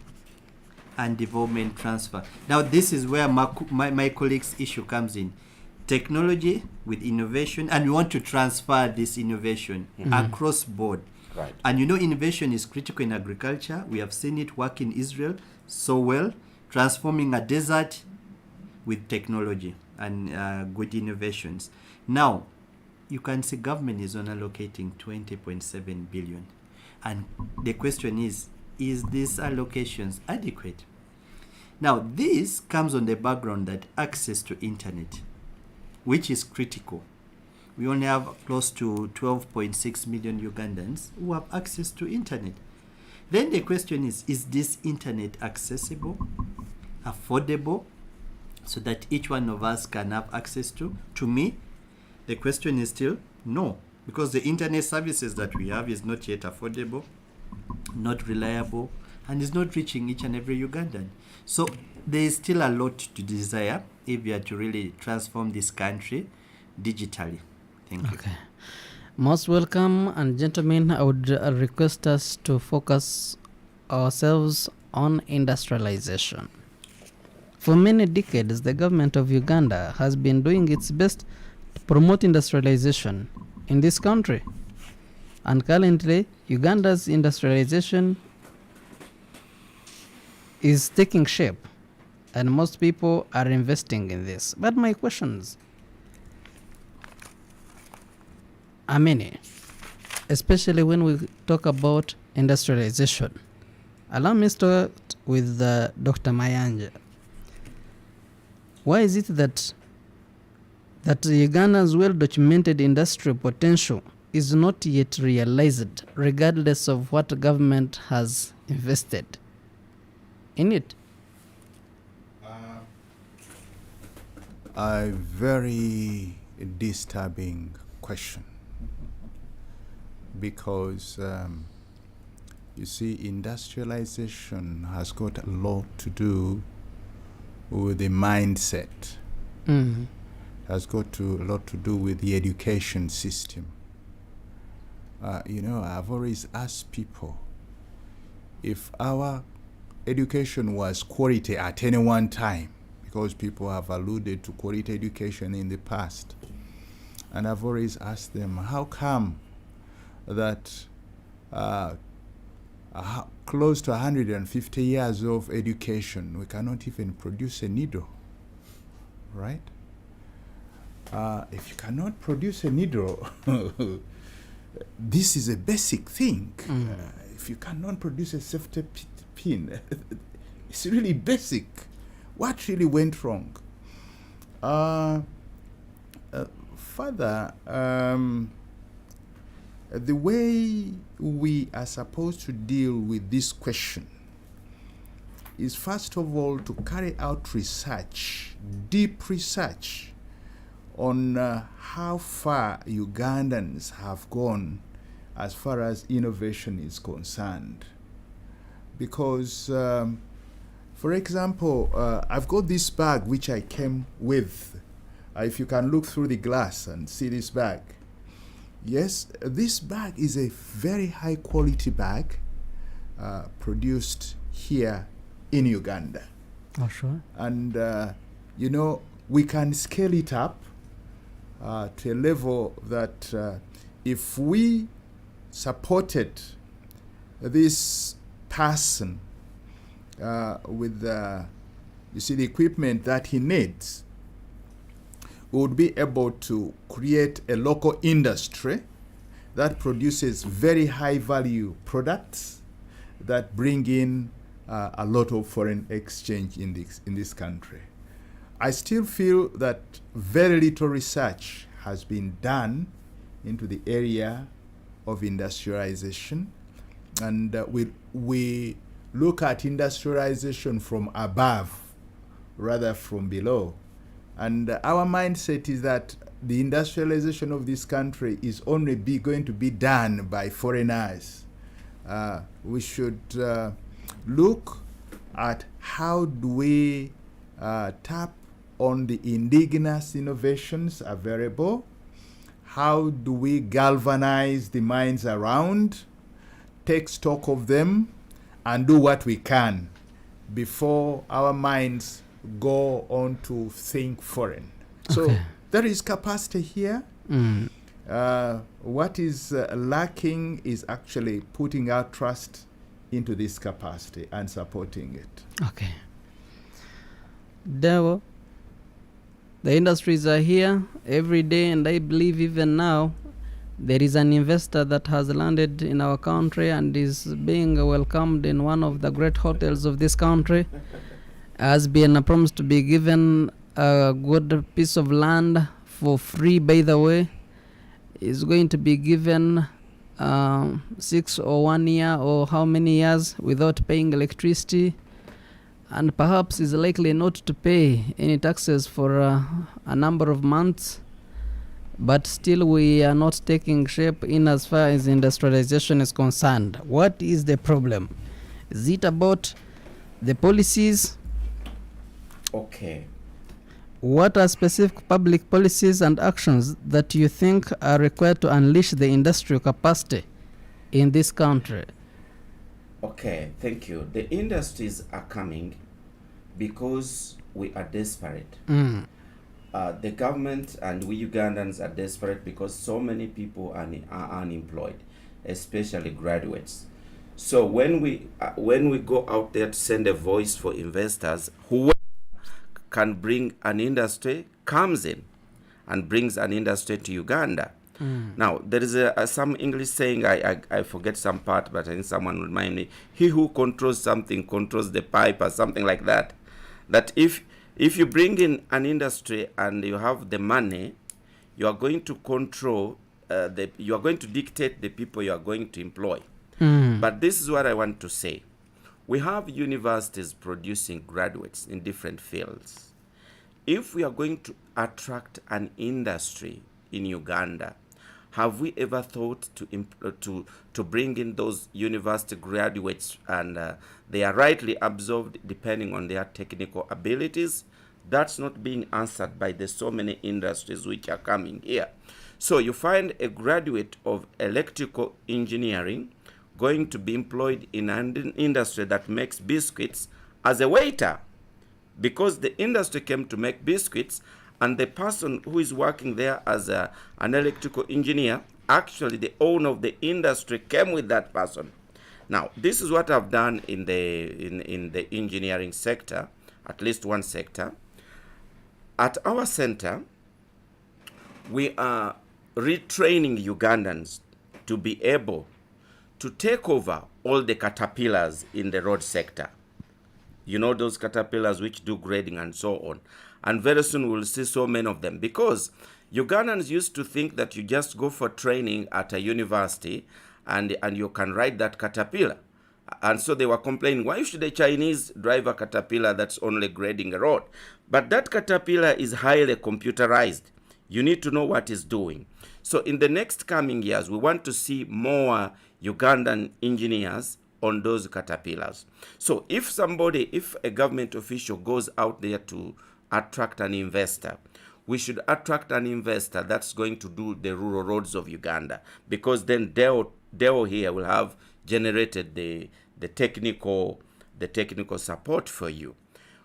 and development transfer. Now, this is where my colleague's issue comes in. Technology with innovation, and we want to transfer this innovation across board. Right. And you know, innovation is critical in agriculture. We have seen it work in Israel so well, transforming a desert with technology and good innovations. Now, you can see government is on allocating 20.7 billion. And the question is these allocations adequate? Now, this comes on the background that access to internet, which is critical. We only have close to 12.6 million Ugandans who have access to internet. Then the question is this internet accessible, affordable, so that each one of us can have access to? To me, the question is still no, because the internet services that we have is not yet affordable, not reliable, and is not reaching each and every Ugandan. So there is still a lot to desire if we are to really transform this country digitally. Thank you. Okay. Most welcome, and gentlemen, I would request us to focus ourselves on industrialization. For many decades, the government of Uganda has been doing its best to promote industrialization in this country. And currently, Uganda's industrialization is taking shape, and most people are investing in this. But my questions are many, especially when we talk about industrialization. Allow me to start with Dr. Mayanja. Why is it that Uganda's well-documented industrial potential is not yet realized, regardless of what the government has invested in it? A very disturbing question, because you see, industrialization has got a lot to do with the mindset. Has got a lot to do with the education system. I've always asked people, if our education was quality at any one time, because people have alluded to quality education in the past, and I've always asked them, how come that close to 150 years of education, we cannot even produce a needle, right? If you cannot produce a needle, this is a basic thing. If you cannot produce a safety pin, it's really basic. What really went wrong? Further, the way we are supposed to deal with this question is, first of all, to carry out research, deep research, on how far Ugandans have gone as far as innovation is concerned. Because, for example, I've got this bag which I came with. If you can look through the glass and see this bag. Yes, this bag is a very high quality bag produced here in Uganda. Oh, sure. And, you know, we can scale it up to a level that if we supported this person with you see, the equipment that he needs, we would be able to create a local industry that produces very high value products that bring in a lot of foreign exchange in this country. I still feel that very little research has been done into the area of industrialization, and we look at industrialization from above rather from below. And our mindset is that the industrialization of this country is only going to be done by foreigners. We should look at how do we tap on the indigenous innovations available, how do we galvanize the minds around, take stock of them, and do what we can before our minds go on to think foreign. So there is capacity here. What is lacking is actually putting our trust into this capacity and supporting it. Okay. Devo, the industries are here every day, and I believe even now there is an investor that has landed in our country and is being welcomed in one of the great hotels of this country. Has been promised to be given a good piece of land for free, by the way. Is going to be given 6 or 1 year or how many years without paying electricity, and perhaps is likely not to pay any taxes for a number of months. But still we are not taking shape in as far as industrialization is concerned. What is the problem? Is it about the policies? Okay. What are specific public policies and actions that you think are required to unleash the industrial capacity in this country? Okay, thank you. The industries are coming because we are desperate. The government and we Ugandans are desperate because so many people are unemployed, especially graduates. So when we go out there to send a voice for investors, who can bring an industry comes in and brings an industry to Uganda. Now, there is some English saying, I forget some part, but I think someone will remind me, he who controls something controls the pipe, or something like that. That if you bring in an industry and you have the money, you are going to control, you are going to dictate the people you are going to employ. But this is what I want to say. We have universities producing graduates in different fields. If we are going to attract an industry in Uganda, have we ever thought to bring in those university graduates and they are rightly absorbed depending on their technical abilities? That's not being answered by the so many industries which are coming here. So you find a graduate of electrical engineering going to be employed in an industry that makes biscuits as a waiter, because the industry came to make biscuits, and the person who is working there as an electrical engineer, actually the owner of the industry came with that person. Now, this is what I've done in the engineering sector, at least one sector. At our center, we are retraining Ugandans to be able to take over all the caterpillars in the road sector. You know, those caterpillars which do grading and so on. And very soon we'll see so many of them, because Ugandans used to think that you just go for training at a university and you can ride that caterpillar. And so they were complaining, why should a Chinese drive a caterpillar that's only grading a road? But that caterpillar is highly computerized. You need to know what it's doing. So in the next coming years, we want to see more Ugandan engineers on those caterpillars. So if a government official goes out there to attract an investor, we should attract an investor that's going to do the rural roads of Uganda, because then Deo here will have generated the technical support for you.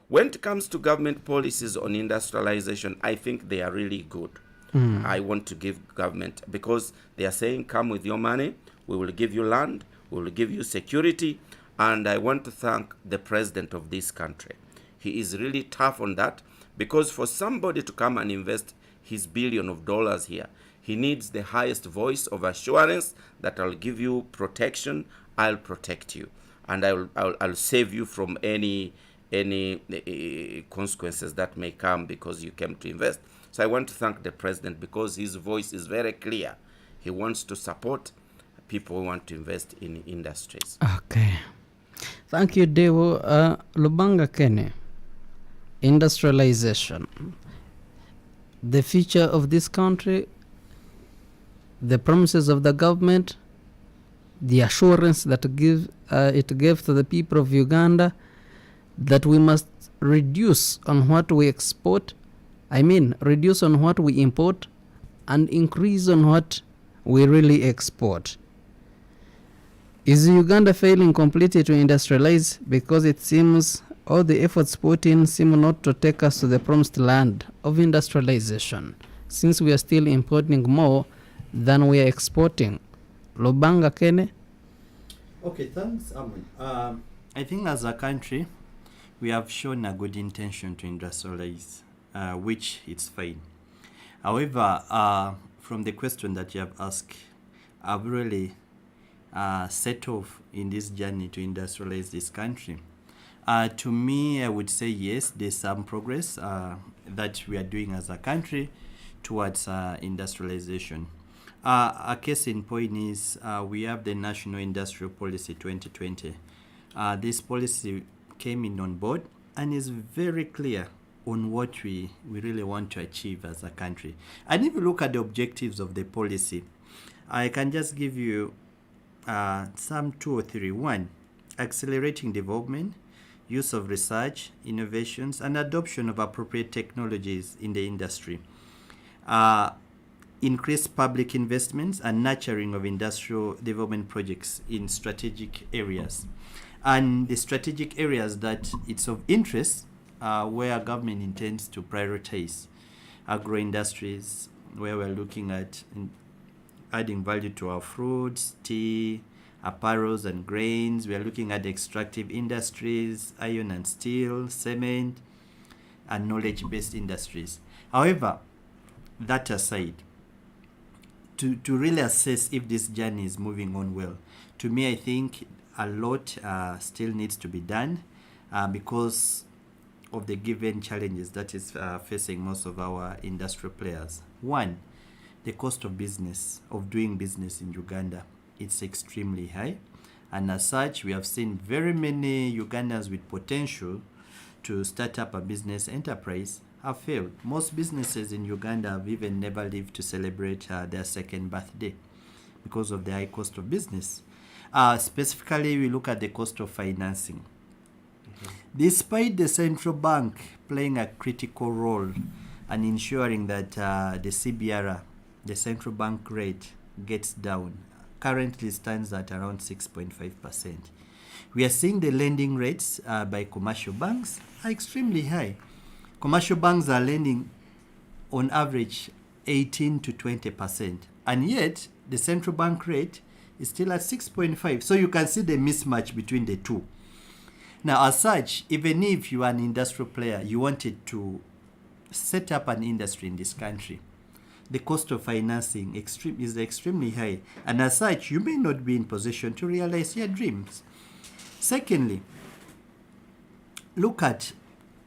When it comes to government policies on industrialization, I think they are really good. I want to give government, because they are saying, come with your money, we will give you land, we will give you security, and I want to thank the president of this country. He is really tough on that, because for somebody to come and invest his $billions of dollars here, he needs the highest voice of assurance that I'll give you protection, I'll protect you, and I'll save you from any consequences that may come because you came to invest. So I want to thank the president, because his voice is very clear. He wants to support people who want to invest in industries. Okay. Thank you, Devo. Lubanga Kene, industrialization. The future of this country, the promises of the government, the assurance that it gave to the people of Uganda that we must reduce on what we export, reduce on what we import and increase on what we really export. Is Uganda failing completely to industrialize? Because it seems all the efforts put in seem not to take us to the promised land of industrialization, since we are still importing more than we are exporting. Lubanga Kene? Okay, thanks, Amun. I think as a country, we have shown a good intention to industrialize, which it's fine. However, from the question that you have asked, I've really set off in this journey to industrialize this country. To me, I would say yes, there's some progress that we are doing as a country towards industrialization. A case in point is we have the National Industrial Policy 2020. This policy came in on board and is very clear on what we really want to achieve as a country. And if you look at the objectives of the policy, I can just give you some 2 or 3. 1, accelerating development, use of research, innovations, and adoption of appropriate technologies in the industry. Increased public investments and nurturing of industrial development projects in strategic areas. And the strategic areas that it's of interest where government intends to prioritize agro-industries, where we're looking at adding value to our fruits, tea, apparels and grains. We are looking at extractive industries, iron and steel, cement, and knowledge-based industries. However, that aside, to really assess if this journey is moving on well, to me, I think a lot still needs to be done because of the given challenges that is facing most of our industrial players. 1, the cost of doing business in Uganda. It's extremely high. And as such, we have seen very many Ugandans with potential to start up a business enterprise have failed. Most businesses in Uganda have even never lived to celebrate their second birthday because of the high cost of business. Specifically, we look at the cost of financing. Despite the central bank playing a critical role and ensuring that the CBR, the central bank rate, gets down, currently stands at around 6.5%. We are seeing the lending rates by commercial banks are extremely high. Commercial banks are lending on average 18 to 20%, and yet the central bank rate is still at 6.5. So you can see the mismatch between the two. Now, as such, even if you are an industrial player, you wanted to set up an industry in this country, the cost of financing is extremely high, and as such, you may not be in position to realize your dreams. Secondly, look at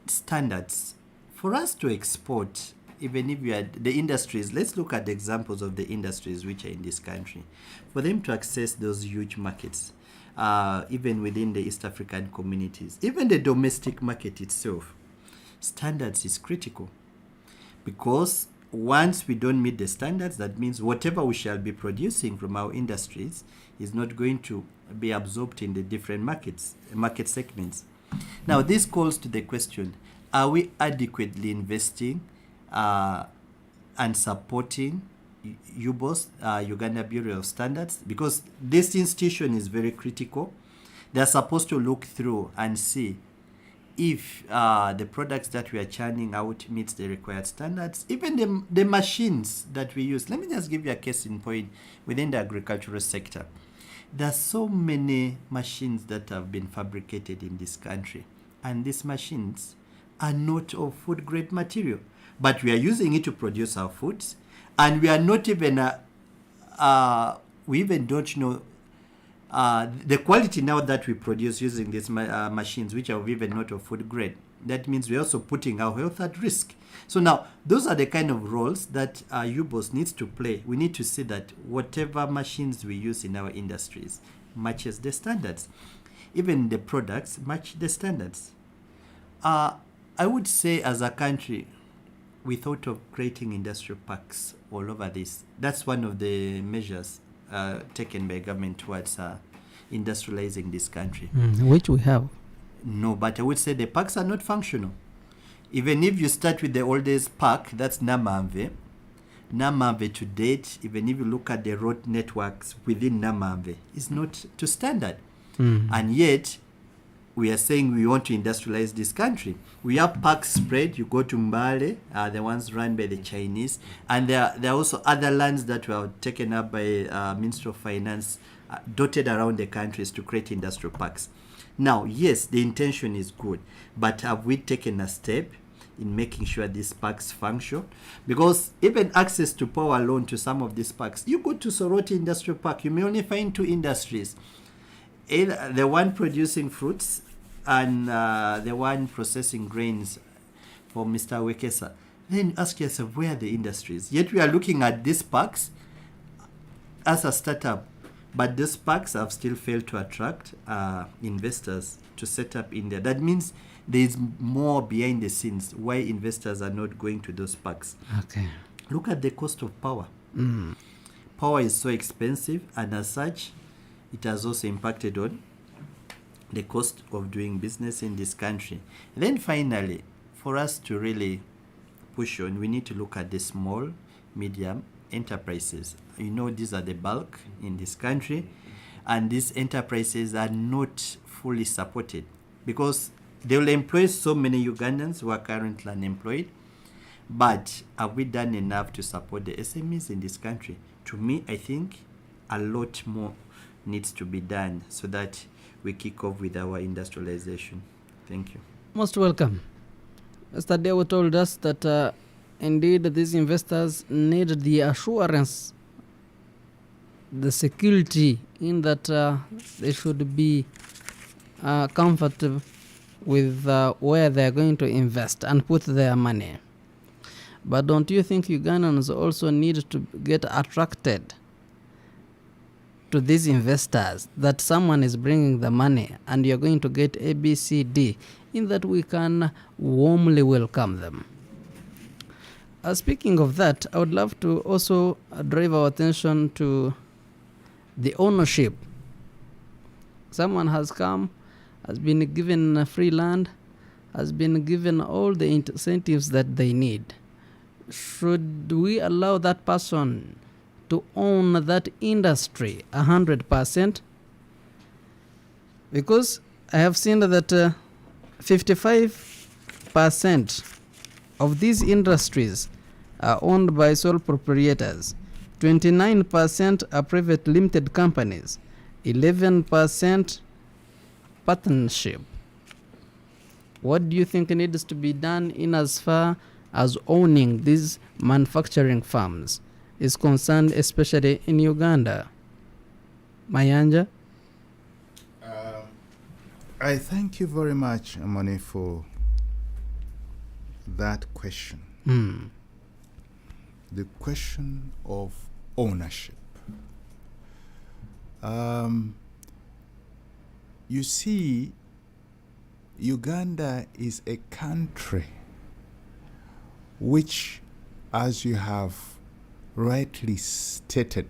standards. For us to export, even if you are the industries, let's look at the examples of the industries which are in this country. For them to access those huge markets, even within the East African communities, even the domestic market itself, standards is critical. Because once we don't meet the standards, that means whatever we shall be producing from our industries is not going to be absorbed in the different market segments. Now, this calls to the question, are we adequately investing and supporting UBOS, Uganda Bureau of Standards? Because this institution is very critical. They're supposed to look through and see if the products that we are churning out meets the required standards, even the machines that we use. Let me just give you a case in point within the agricultural sector. There are so many machines that have been fabricated in this country, and these machines are not of food grade material, but we are using it to produce our foods, and we are not even, we even don't know the quality now that we produce using these machines, which are even not of food grade. That means we're also putting our health at risk. So now, those are the kind of roles that UBOS needs to play. We need to see that whatever machines we use in our industries matches the standards. Even the products match the standards. I would say as a country, we thought of creating industrial parks all over this. That's one of the measures taken by government towards industrializing this country. Which we have. No, but I would say the parks are not functional. Even if you start with the oldest park, that's Namamve. Namamve to date, even if you look at the road networks within Namamve, is not to standard. And yet, we are saying we want to industrialize this country. We have parks spread. You go to Mbale, the ones run by the Chinese, and there are also other lands that were taken up by Ministry of Finance, dotted around the countries to create industrial parks. Now, yes, the intention is good, but have we taken a step in making sure these parks function? Because even access to power alone to some of these parks, you go to Soroti Industrial Park, you may only find 2 industries. Either the one producing fruits and the one processing grains for Mr. Wekesa. Then ask yourself, where are the industries? Yet we are looking at these parks as a startup, but these parks have still failed to attract investors to set up in there. That means there is more behind the scenes why investors are not going to those parks. Okay. Look at the cost of power. Power is so expensive, and as such, it has also impacted on the cost of doing business in this country. And then finally, for us to really push on, we need to look at the small, medium enterprises. You know, these are the bulk in this country, and these enterprises are not fully supported because they will employ so many Ugandans who are currently unemployed. But have we done enough to support the SMEs in this country? To me, I think a lot more needs to be done so that we kick off with our industrialization. Thank you. Most welcome. Mr. Dewo told us that indeed these investors need the assurance, the security in that they should be comfortable with where they are going to invest and put their money. But don't you think Ugandans also need to get attracted to these investors, that someone is bringing the money and you're going to get A, B, C, D, in that we can warmly welcome them? Speaking of that, I would love to also drive our attention to the ownership. Someone has come, has been given free land, has been given all the incentives that they need. Should we allow that person to own that industry 100%? Because I have seen that 55% of these industries are owned by sole proprietors, 29% are private limited companies, 11% partnership. What do you think needs to be done in as far as owning these manufacturing farms is concerned, especially in Uganda? Mayanja? I thank you very much, Amani, for that question. The question of ownership. You see, Uganda is a country which, as you have rightly stated,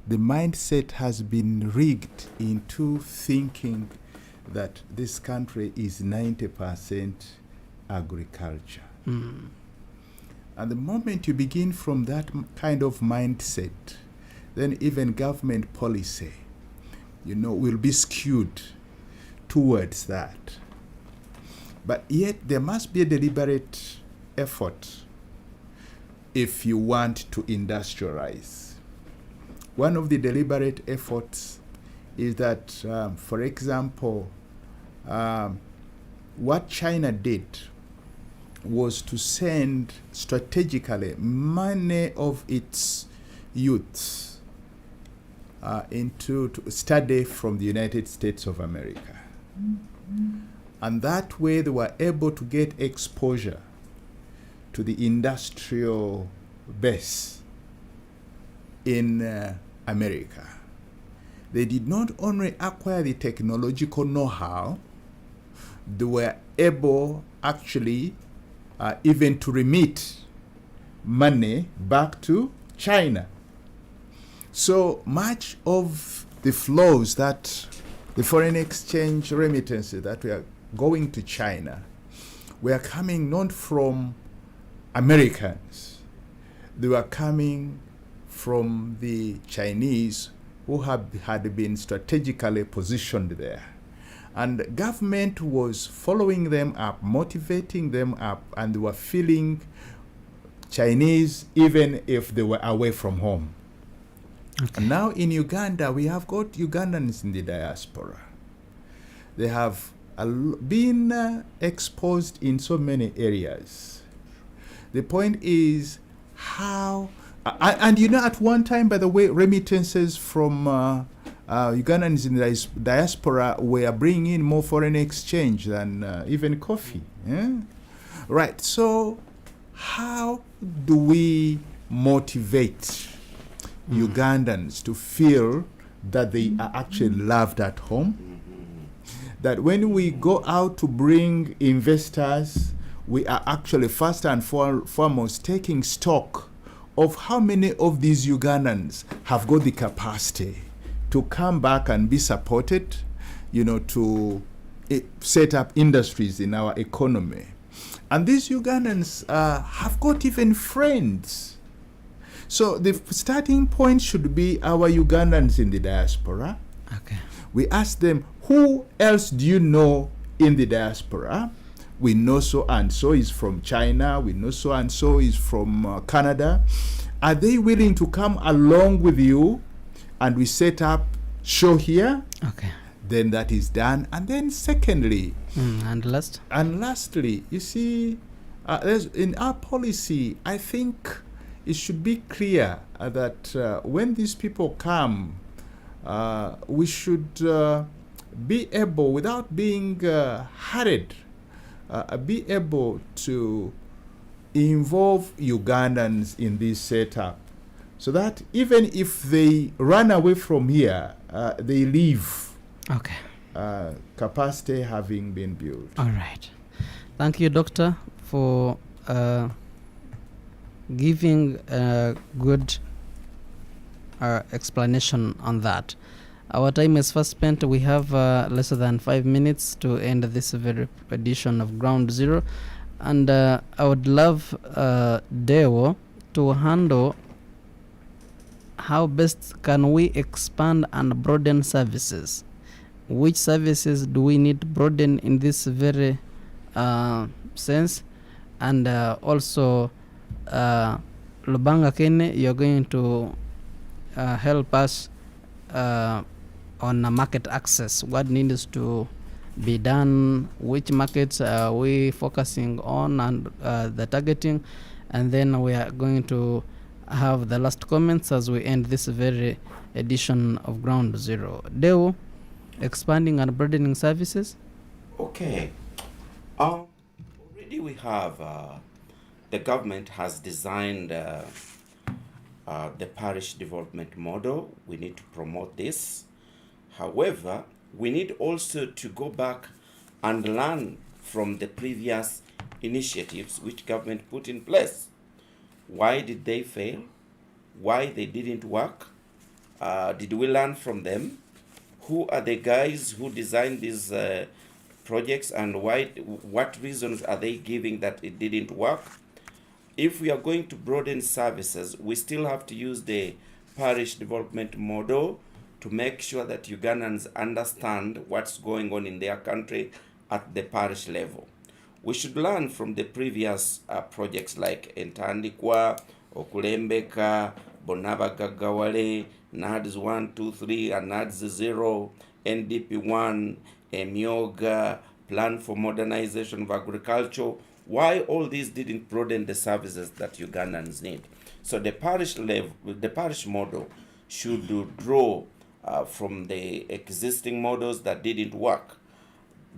the mindset has been rigged into thinking that this country is 90% agriculture. And the moment you begin from that kind of mindset, then even government policy, will be skewed towards that. But yet there must be a deliberate effort if you want to industrialize. One of the deliberate efforts is that, for example, what China did was to send strategically many of its youths to study from the United States of America. And that way they were able to get exposure to the industrial base in America. They did not only acquire the technological know-how, they were able actually even to remit money back to China. So much of the flows that the foreign exchange remittances that were going to China were coming not from Americans. They were coming from the Chinese who had been strategically positioned there. And the government was following them up, motivating them up, and they were feeling Chinese even if they were away from home. Okay. And now in Uganda, we have got Ugandans in the diaspora. They have been exposed in so many areas. The point is how, and at one time, by the way, remittances from Ugandans in the diaspora were bringing in more foreign exchange than even coffee. Yeah? Right, so how do we motivate Ugandans to feel that they are actually loved at home? That when we go out to bring investors, we are actually first and foremost taking stock of how many of these Ugandans have got the capacity to come back and be supported, to set up industries in our economy. And these Ugandans have got even friends. So the starting point should be our Ugandans in the diaspora. Okay. We ask them, who else do you know in the diaspora? We know so and so is from China. We know so and so is from Canada. Are they willing to come along with you? And we set up show here. Okay. Then that is done. And then secondly, and lastly, you see, in our policy, I think it should be clear that when these people come, we should be able, without being hurried, be able to involve Ugandans in this setup, so that even if they run away from here, they leave. Okay. Capacity having been built. All right. Thank you, Doctor, for giving a good explanation on that. Our time is fast spent. We have less than 5 minutes to end this very edition of Ground Zero. And I would love Deo to handle how best can we expand and broaden services. Which services do we need to broaden in this very sense? And also, Lubanga Kene, you're going to help us on market access. What needs to be done, which markets are we focusing on, and the targeting. And then we are going to have the last comments as we end this very edition of Ground Zero. Deo, expanding and broadening services. Okay. Already we have, the government has designed the parish development model. We need to promote this. However, we need also to go back and learn from the previous initiatives which government put in place. Why did they fail? Why they didn't work? Did we learn from them? Who are the guys who designed these projects, and what reasons are they giving that it didn't work? If we are going to broaden services, we still have to use the parish development model to make sure that Ugandans understand what's going on in their country at the parish level. We should learn from the previous projects like Entandikwa, Okulembeka, Bonaba Gagawale, NADS 1, 2, 3, and NADS 0, NDP 1, Emyoga, Plan for Modernization of Agriculture. Why all these didn't broaden the services that Ugandans need? So the parish level, the parish model should draw from the existing models that didn't work.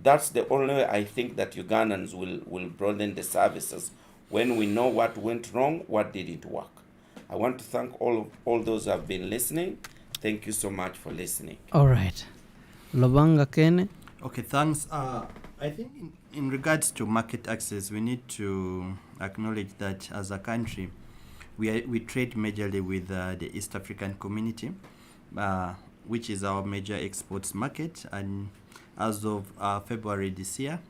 That's the only way I think that Ugandans will broaden the services, when we know what went wrong, what didn't work. I want to thank all those who have been listening. Thank you so much for listening. All right. Lobanga Kene. Okay, thanks. I think in regards to market access, we need to acknowledge that as a country, we trade majorly with the East African community, which is our major exports market. And as of February this year,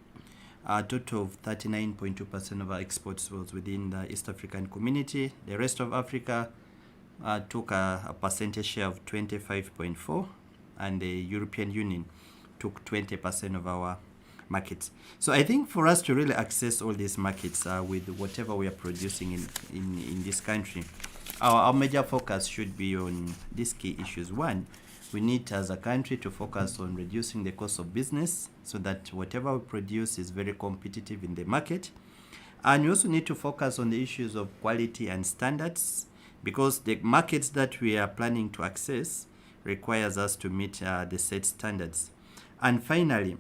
a total of 39.2% of our exports was within the East African community. The rest of Africa took a percentage share of 25.4%, and the European Union took 20% of our markets. So I think for us to really access all these markets with whatever we are producing in this country, our major focus should be on these key issues. One, we need as a country to focus on reducing the cost of business so that whatever we produce is very competitive in the market. And we also need to focus on the issues of quality and standards, because the markets that we are planning to access requires us to meet the set standards. And finally,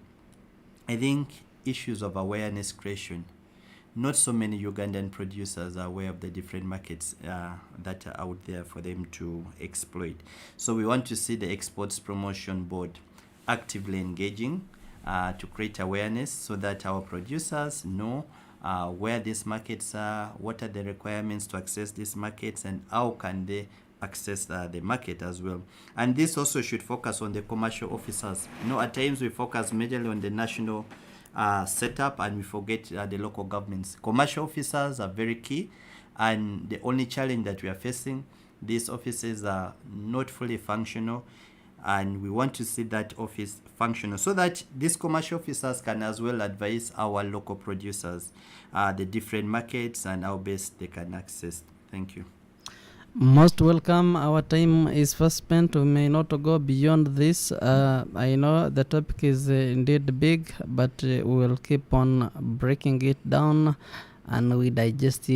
I think issues of awareness creation. Not so many Ugandan producers are aware of the different markets that are out there for them to exploit. So we want to see the Exports Promotion Board actively engaging to create awareness so that our producers know where these markets are, what are the requirements to access these markets, and how can they access the market as well. And this also should focus on the commercial officers. At times we focus majorly on the national setup and we forget the local governments. Commercial officers are very key, and the only challenge that we are facing, these offices are not fully functional, and we want to see that office functional so that these commercial officers can as well advise our local producers the different markets and how best they can access. Thank you. Most welcome. Our time is fast spent. We may not go beyond this. I know the topic is indeed big, but we will keep on breaking it down and we digest it